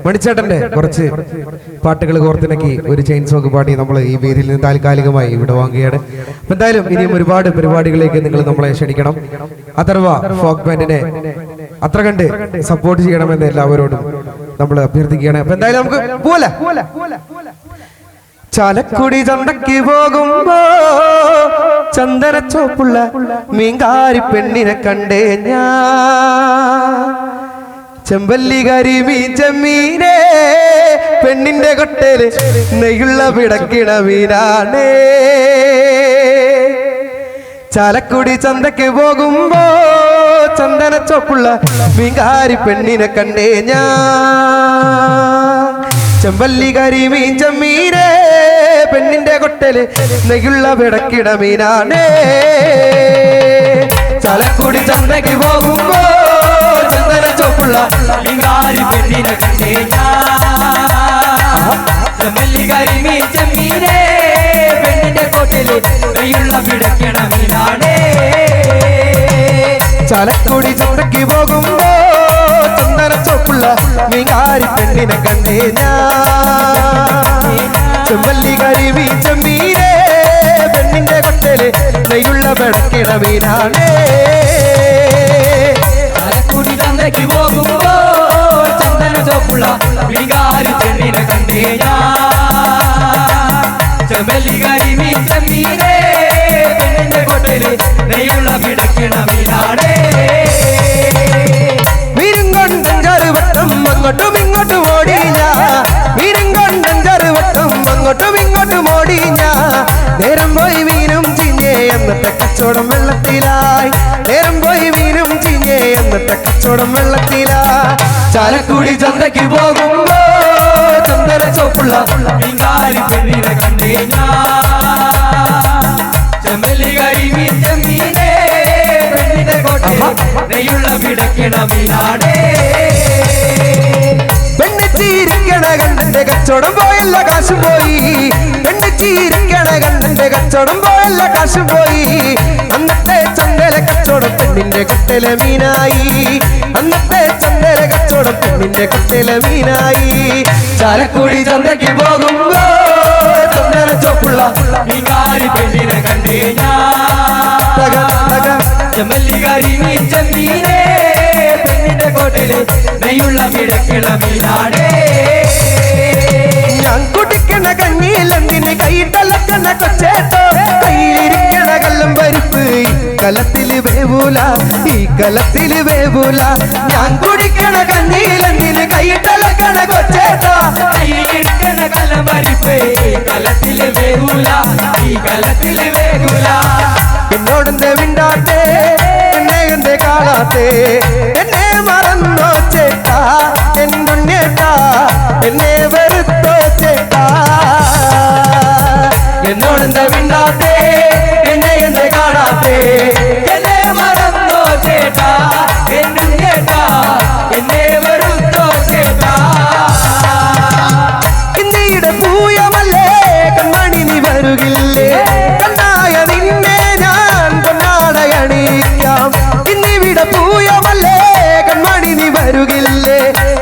Speaker 3: മണിച്ചേട്ടന്റെ കുറച്ച് പാട്ടുകൾ കോർത്തിണക്കി ഒരു ചെയിൻ സോങ് പാടി നമ്മൾ ഈ വേദിയിൽ നിന്ന് താൽക്കാലികമായി ഇവിടെ വാങ്ങുകയാണ്. അപ്പൊ എന്തായാലും ഇനിയും ഒരുപാട് പരിപാടികളിലേക്ക് നിങ്ങൾ നമ്മളെ ക്ഷണിക്കണം. അഥർവ ഫോക്ക് ബാൻഡിനെ അത്ര കണ്ട് സപ്പോർട്ട് ചെയ്യണമെന്ന് എല്ലാവരോടും നമ്മൾ അഭ്യർത്ഥിക്കുകയാണ്. അപ്പൊ എന്തായാലും നമുക്ക് പോലെ ചാലക്കുടി ചന്തക്ക് പോകുമ്പോ ചന്ദന ചോപ്പുള്ള മീൻകാരി പെണ്ണിനെ കണ്ടേ ഞാൻ. ചെമ്പല്ലി കരിമീൻ ചെമ്മീനെ പെണ്ണിന്റെ കൊട്ടേല് നെയ്യുള്ള പിടക്കിട മീനാണേ. ചാലക്കുടി ചന്തക്ക് പോകുമ്പോ ചന്ദന ചോപ്പുള്ള മീൻകാരി പെണ്ണിനെ കണ്ടേ ഞാൻ. ചെമ്പല്ലി കരിമീൻ ചെമ്മീനെ പെണ്ണിന്റെ കൊട്ടല് നെയ്യുള്ള പിടക്കിട മീനാണേ. ചാലക്കുടി ചന്തയ്ക്ക് പോകുമ്പോ ചന്ദന ചോപ്പുള്ള മീൻകാരി പെണ്ണിനെ കണ്ടേ ഞാൻ. ചെമ്പല്ലി കരിമീൻ ചെമ്മീനെ പെണ്ണിന്റെ കൊട്ടല് നെയ്യുള്ള പിടക്കിട മീനാണേ. ചാലക്കുടി ചന്തയ്ക്ക് പോകുമ്പോ ചന്ദന ചോപ്പുള്ള മീൻകാരി പെണ്ണിനെ കണ്ടേ ഞാൻ. ചെമ്പല്ലി കരിമീൻ ചെമ്മീനെ പെണ്ണിന്റെ കൊട്ടല് നെയ്യുള്ള പിടക്കിട മീനാണേ. ചാലക്കുടി ചന്തയ്ക്ക് പോകുമ്പോ ചന്ദന ചോപ്പുള്ള മീൻകാരി പെണ്ണിനെ കണ്ടേ ഞാൻ. ചെമ്പല്ലി കരിമീൻ ചെമ്മീനെ പെണ്ണിന്റെ കൊട്ടല് നെയ്യുള്ള പിടക്കിട മീനാണേ. അങ്ങോട്ടും ഇങ്ങോട്ടും ഓടിഞ്ഞ മീനും കൊണ്ടഞ്ചാറ് വട്ടം അങ്ങോട്ടും ഇങ്ങോട്ടും ഓടിഞ്ഞ. നേരം പോയി മീനും ചിഞ്ഞേ എന്നിട്ട് കച്ചവടം വെള്ളത്തിലായി. നേരം പോയി മീനും ചിഞ്ഞേ എന്നിട്ട് കച്ചവടം വെള്ളത്തിലായി. ചാലക്കുടി ചന്തയ്ക്ക് പോകുമ്പോ ചന്ദന ചോപ്പുള്ള മീൻകാരി പെണ്ണിനെ കണ്ടേ ഞാൻ. ചെമ്പല്ലി കരിമീൻ ചെമ്മീനെ പെണ്ണിന്റെ കോട്ടയിൽ നെയ്യുള്ള പിടക്കിട മീനാടേ. പെണ്ണിച്ചിരിക്കണ കണ്ണന്റെ കച്ചവടം പോയല്ല കാശും പോയി. പെണ്ണിച്ചിരിക്കണ കണ്ണന്റെ കച്ചവടം പോയല്ല കാശും പോയി. അന്നത്തെ ചന്ദന കച്ചവടം പെണ്ണിന്റെ കൊട്ടല മീനായി. അന്നത്തെ ചന്ദന കച്ചവടം പെണ്ണിന്റെ കൊട്ടല മീനായി. ചാലക്കുടി ചന്തയ്ക്ക് പോകുമ്പോ ചന്ദന ചോപ്പുള്ള മീൻകാരി പെണ്ണിനെ കണ്ടേ ഞാൻ. ചെമ്പല്ലി കരിമീൻ ചെമ്മീനെ പെണ്ണിന്റെ കോട്ടല് നെയ്യുള്ള പിടക്കിട മീനാടേ. ഞാൻ കുടിക്കണ കഞ്ഞിലെന്തിന് കൈയിട്ടലക്കണ കൊച്ചേട്ടോ. കയ്യിലിരിക്കണ കല്ലും പരിപ്പ് ഈ കലത്തില് വേവൂല, ഈ കലത്തില് വേവൂല. ഞാൻ കുടിക്കണ കഞ്ഞിലെന്തിന് കൈയിട്ടലക്കണ കൊച്ചേട്ടോ. കയ്യിലിരിക്കണ കല്ലും പരിപ്പ് ഈ കലത്തില് വേവൂല, ഈ കലത്തില് വേവൂല. എന്നോടെന്തേ മിണ്ടാത്തേ, എന്നെ എന്തേ കാണാത്തേ, എന്നെ മറന്നോ ചേട്ടാ എന്നുണ്ണേട്ടാ, എന്നെ വെറുത്തോ ചേട്ടാ. എന്നോടെന്താ മിണ്ടാത്തേ, എന്നെ എന്തേ കാണാത്തേ, എന്നെ മറന്നോ ചേട്ടാ എന്നുണ്ണേട്ടാ, എന്നെ വെറുത്തോ ചേട്ടാ. ഇന്നിയുടെ പൂയമല്ലേ കൺമണി നീ വരുകില്ലേ, കണ്ണായ നിന്നെ ഞാൻ പൊന്നാടയണിക്കാം. ഇന്നിവിടെ പൂയമല്ലേ കൺമണി നീ വരുകില്ലേ,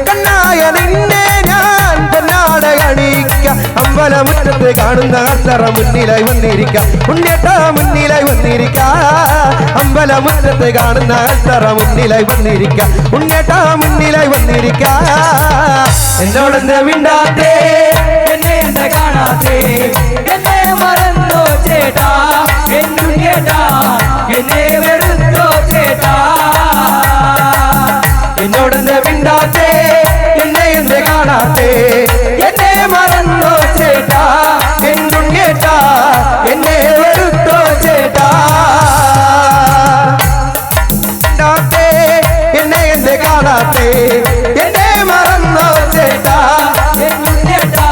Speaker 3: കണ്ണായ നിന്നെ ഞാൻ പൊന്നാടയണിക്കാം. അമ്പലമുറ്റത്ത് കാണുന്ന അത്തറ മുന്നിലായി വന്നിരിക്കാം, ഉണ്ണേട്ടാ മുന്നിലായി വന്നിരിക്കാം. അമ്പലമുറ്റത്ത് കാണുന്ന അത്തറ മുന്നിലായി വന്നിരിക്കാം, ഉണ്ണേട്ടാ മുന്നിലായി വന്നിരിക്കാം. എന്നോടെന്താ മിണ്ടാത്തേ, എന്നെ എന്താ കാണാത്തേ, എന്നെ മറന്നോ ചേട്ടാ എന്നുണ്ണേട്ടാ, എന്നെ വെറുത്തോ ചേട്ടാ. എന്നോടെന്താ മിണ്ടാത്തേ, എന്നെ എന്താ കാണാത്തേ, എന്നെ മറന്നോ ചേട്ടാ എന്നുണ്ണേട്ടാ, എന്നെ വെറുത്തോ ചേട്ടാ. എന്നെ എന്താ കാണാത്തേ, എന്നെ മറന്നോ ചേട്ടാ എന്നുണ്ണേട്ടാ,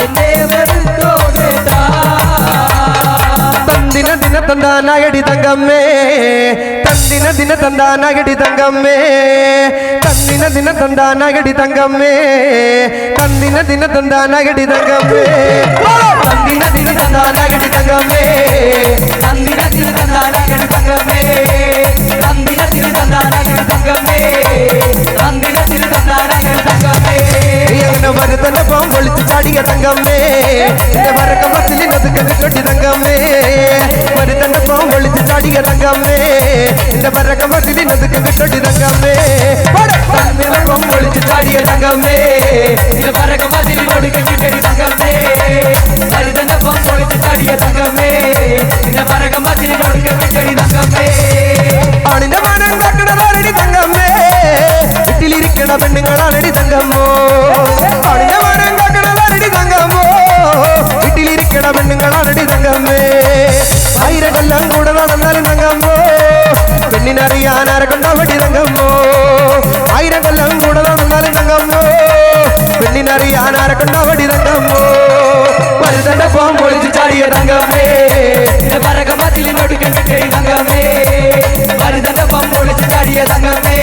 Speaker 3: എന്നെ വെറുത്തോ ചേട്ടാ. തന്ദിന ദിന തന്താനായടി തങ്കമ്മേ, തന്ദിന ദിന തന്താനായടി തങ്കമ്മേ, തന്ദിന ദിന തന്താനായടി തങ്കമ്മേ, തന്ദിന ദിന തന്താനായടി തങ്കമ്മേ, തന്ദിന ദിന തന്താനായടി തങ്കമ്മേ, തന്ദിന ദിന തന്താനായടി തങ്കമ്മേ, തന്ദിന ദിന തന്താനായടി തങ്കമ്മേ. തങ്കമ്മേ എന്റെ പരകമതിലിനതൊക്കെ കിട്ടടി തങ്കമ്മേ നിലപ്പം പൊളിച്ച് ചാടിയ തങ്കമ്മേ എന്റെ പരകമതിലിനൊടുക്കെ കിട്ടടി തങ്കമ്മേ ഹരിതനപ്പം പൊളിച്ച് ചാടിയ തങ്കമ്മേ എന്റെ പരകമതിലിനൊടുക്കെ കിട്ടടി തങ്കമ്മേ ആണിന്റെ മനം കാക്കണതാണടി തങ്കമ്മേ വീട്ടിലിരിക്കണ പെണ്ണുങ്ങളാണടി തങ്കമ്മോ ആണിന്റെ മനം കാക്കണതാണടി തങ്കമ്മോ വീട്ടിലിരിക്കണ പെണ്ണുങ്ങളാണടി തങ്കമ്മേ ആയിരക്കെല്ലാം കൂടെ നടന്നാലും തങ്കമ്മോ പെണ്ണിനറിയാൻ ആരെക്കൊണ്ടാവടി തങ്കമ്മോ ആയിരക്കെല്ലാം കൂടെ നടന്നാലും തങ്കമ്മോ പെണ്ണിനറിയാൻ ആരെക്കൊണ്ടാവടി തങ്കമ്മോ വലുതന്റെ ഫോം പൊളിച്ച് ചാടിയ തങ്കമ്മേ പരകമതിലിനൊടുക്കെ കിട്ടിയ തങ്കമ്മേ വലുതന്റെ ഫോം പൊളിച്ച് ചാടിയ തങ്കമ്മേ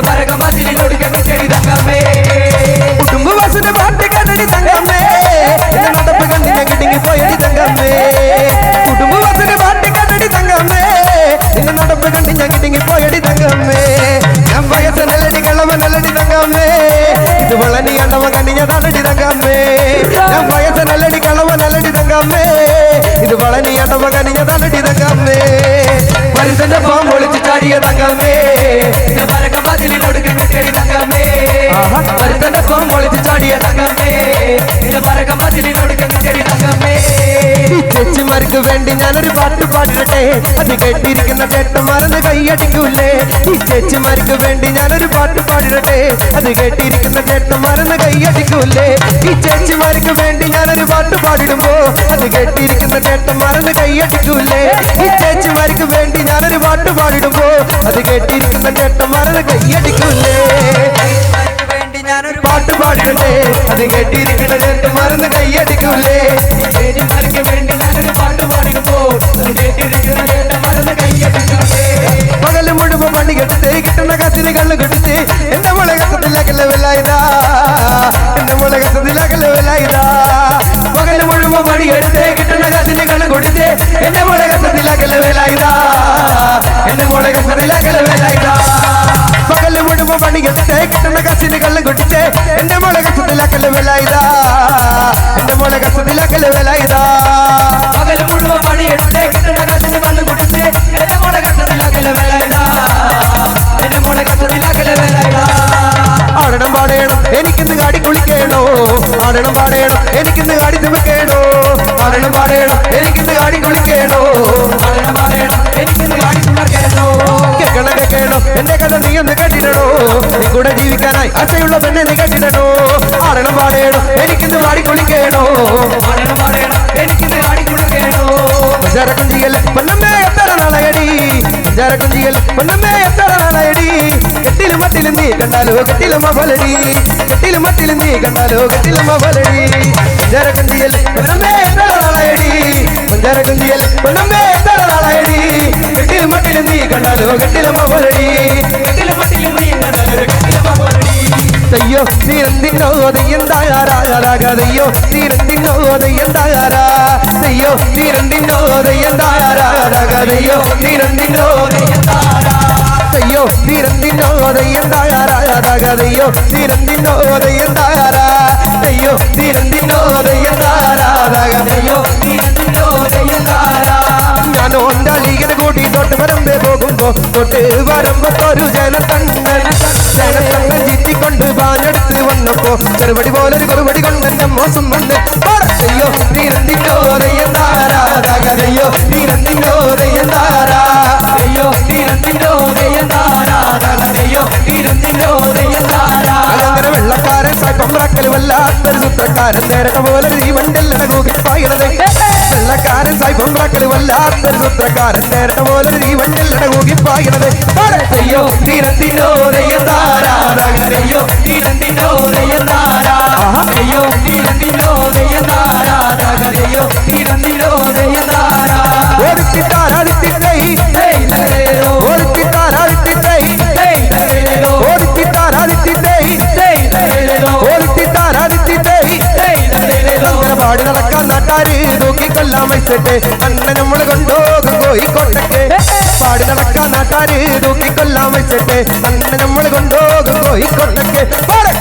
Speaker 3: പരകമതിലിനൊടുക്കെ കിട്ടിയ തങ്കമ്മേ കുടുംബവാസന്റെ പാട്ട് കണ്ടടി തങ്കമ്മേ നടപ്പ് കണ്ടിനെ കിട്ടിങ്ങി പോയടി തങ്കമ്മേ കുടുംബവാസന്റെ പാട്ട് കണ്ടടി തങ്കമ്മേ നിന്നെ നടപ്പ് കണ്ടി ഞാൻ കിട്ടിങ്ങി പോയടി തങ്കമ്മേ ഞാൻ വയസ്സ് നല്ലടി കളവ നല്ലടി തങ്കമ്മേ ഇത് വളനി അണ്ടവ കണ്ടിഞ്ഞതാണടി തങ്കമ്മേ ഞാൻ വയസ്സ് നല്ലടി കളവ നല്ലടി തങ്കമ്മേ ഇത് വളനി അണ്ടവ കണ്ടിഞ്ഞതാണടി തങ്കമ്മേ മരുതന്റെ ഫോം പൊളിച്ച് ചാടിയ തങ്കമ്മേ പരകമതിലിനൊടുക്കെ കിട്ടിയടി തങ്കമ്മേ മരുതന്റെ ഫോം പൊളിച്ച് ചാടിയ തങ്കമ്മേ പരകമതിലിനൊടുക്കെ കിട്ടിയടി തങ്കമ്മേ ചേച്ചിമാർക്ക് വേണ്ടി ഞാനൊരു പാട്ട് പാടിരട്ടെ അത് കേട്ടിരിക്കുന്ന ചേട്ടന്മാരെന്ന് കൈയടിക്കൂലേ ഈ ചേച്ചിമാർക്ക് വേണ്ടി ഞാനൊരു പാട്ട് പാടിരട്ടെ അത് കേട്ടിരിക്കുന്ന ചേട്ടന്മാരെന്ന് കൈയടിക്കൂലേ ഈ ചേച്ചിമാർക്ക് വേണ്ടി ഞാനൊരു പാട്ട് പാടിടുമ്പോ അത് കേട്ടിരിക്കുന്ന ചേട്ടന്മാരെന്ന് കൈയടിക്കൂലേ ഈ ചേച്ചിമാർക്ക് വേണ്ടി ഞാനൊരു പാട്ട് പാടിടുമ്പോ അത് കേട്ടിരിക്കുന്ന ചേട്ടന്മാരെന്ന് കൈയടിക്കൂലേ ഞാനൊരു പാട്ട് പാടിടട്ടെ അത് കേട്ടിരിക്കുന്ന ചേട്ടന്മാരെന്ന് കൈയടിക്കൂലേ ചേച്ചിമാർക്ക് വേണ്ടി ഞാനൊരു പാട്ട് പാടിടുമ്പോ അത് കേട്ടിരിക്കുന്ന ചേട്ടന്മാരെന്ന് കൈയടിക്കൂലേ പകല് മുഴുവൻ പണി കെട്ടിട്ട് കിട്ടുന്ന കസിന് കള്ളു കെട്ടിട്ട് എന്റെ മോളെ കസത്തിലാക്കല്ല വിലായതാ എന്റെ മോളെ കസത്തിലാക്കല്ല വിലായതാ പകല് മുഴുവൻ പണി കെട്ടിട്ട് കിട്ടുന്ന കസിന് കള്ളു കൊടുത്ത് എന്റെ മോളെ കസത്തിലാക്കല്ല വിലായതാ എന്റെ മോളെ കസത്തിലാക്കല്ല വിലായതാ പകല് മുഴുവൻ പണി കെട്ടിട്ട് കിട്ടുന്ന കസിന് കള്ളു കൊട്ടിട്ട് എന്റെ മോളെ കസത്തിലാക്കല്ല വിലായതാ എന്റെ മോളെ കസത്തിലാക്കല്ല വിലായതാ പകല് മുഴുവൻ പണി കെട്ടിട്ട് കിട്ടുന്ന കസിന് കള്ളു കൊട്ടിട്ട് എന്റെ മോളെ കസത്തിലാക്കല്ല വിലായതാ എന്റെ മോളെ കസത്തിലാക്കല്ല വിലായതാ ആടണം പാടേണം എനിക്കിന്ന് കാടി കുളിക്കേണോ ആടണം പാടേണം എനിക്കിന്ന് കാടി തുമക്കേണോ ആടണം പാടേണം എനിക്കിന്ന് കാടി കുളിക്കേണോ ആടണം പാടേണം എനിക്കിന്ന് കാടി തുമക്കേണോ കേൾക്കണോ എന്റെ കഥ നീ ഒന്ന് കേട്ടിടണോ നീ കൂടെ ജീവിക്കാനായി ആശയുള്ള പെണ്ണെ നീ കേട്ടിടണോ ആടണം പാടേണം എനിക്കിന്ന് വാടി കുളിക്കേണോ ആടണം പാടേണം എനിക്കിന്ന് വാടി കുളിക്കേണോ പഞ്ചാരക്കുഞ്ചിയൽ പൊന്നമ്മേ എത്ര നാളയടി പഞ്ചാരക്കുഞ്ചിയൽ പൊന്നമ്മേ എത്ര നാളയടി കെട്ടിലും മട്ടിലും നീ കണ്ടാലോ കെട്ടിലും അവലടി കെട്ടിലും മട്ടിലും നീ കണ്ടാലോ കെട്ടിലും അവലടി പഞ്ചാരക്കുഞ്ചിയൽ പൊന്നമ്മേ എത്ര നാളയടി പഞ്ചാരക്കുഞ്ചിയൽ പൊന്നമ്മേ എത്ര നാളയടി കെട്ടിലും മട്ടിലും നീ കണ്ടാലോ കെട്ടിലും അവലടി കെട്ടിലും മട്ടിലും നീ കണ്ടാലോ കെട്ടിലും അവലടി അയ്യോ നീരെന്തിനോ ദയ്യന്തായാരാകതയ്യോ നീരെന്തിനോ ദയ്യന്തായാരാ അയ്യോ നീരെന്തിനോ ദയ്യന്തായാരാകതയ്യോ നീരെന്തിനോ ദയ്യന്താരാ അയ്യോ നീരെന്തിനോ ദയ്യന്തായാരാകതയ്യോ നീരെന്തിനോ ദയ്യന്തായാരാ അയ്യോ നീരെന്തിനോ ദയ്യന്താരാകതയ്യോ നീരെന്തിനോ ദയ്യന്താരാ ഞാനോ എൻ്റെ ലീഗിന് കൂട്ടി തൊട്ട് വരമ്പേ പോകുമ്പോ തൊട്ട് വരുമ്പത്തൊരു ജനത്തണ്ണൻ ചീറ്റിക്കൊണ്ട് പാഞ്ഞെടുത്ത് വന്നപ്പോ ചെറുപടി പോലൊരു കുറുപടി കൊണ്ട് എന്റെ മോശം വന്ന് അയ്യോ നീരെന്തിനോ ദയ്യന്താരാകതയ്യോ നീരെന്തിനോ ദയ്യന്താരാ അയ്യോ നീരെന്തിനോ ദയ്യന്താരാകതയ്യോ നീരെന്തിനോ ദയ്യന്താരാ അങ്ങനെ വെള്ളക്കാരൻ സായിപ്പമ്പ്രാക്കൽ വല്ലാത്തൊരു സൂത്രക്കാരൻ നേരട്ട പോലെ ഈ വണ്ടില്ലട കൂകിപ്പായിരുന്നത് വെള്ളക്കാരൻ സായിപ്പമ്പ്രാക്കൽ വല്ലാത്തൊരു സൂത്രക്കാരൻ നേരട്ട പോലെ ഈ വണ്ടില്ലട കൂകിപ്പായിരുന്നത് അയ്യോ നീരെന്തിനോ ദയ്യന്താരാകതയ്യോ നീരെന്തിനോ ദയ്യന്താരാ അയ്യോ നീരെന്തിനോ ദയ്യന്താരാകതയ്യോ നീരെന്തിനോ ദയ്യന്താരാ ഓടിത്തിട്ടാരാടിത്തിട്ടേ ഓടിത്തിട്ടാരാടിത്തിട്ടേ ഓടിത്തിട്ടാരാടിത്തിട്ടേ ഓടിത്തിട്ടാരാടിത്തിട്ടേ അങ്ങനെ പാടി നടക്കാൻ നാട്ടാര് തൂക്കിക്കൊല്ലാൻ വെച്ചിട്ട് അണ്ണൻ നമ്മള് കൊണ്ടോകും കോഴിക്കോട്ടൊക്കെ പാടി നടക്കാൻ നാട്ടാര് തൂക്കിക്കൊല്ലാൻ വെച്ചിട്ട് അണ്ണൻ നമ്മള് കൊണ്ടോകും കോഴിക്കോട്ടൊക്കെ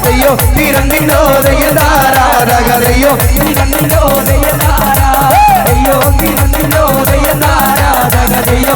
Speaker 3: അയ്യോ നീരെന്തിനോ ദയ്യന്താരാകതയ്യോ നീരെന്തിനോ ദയ്യന്താരാ അയ്യോ നീരെന്തിനോ ദയ്യന്താരാകതയ്യോ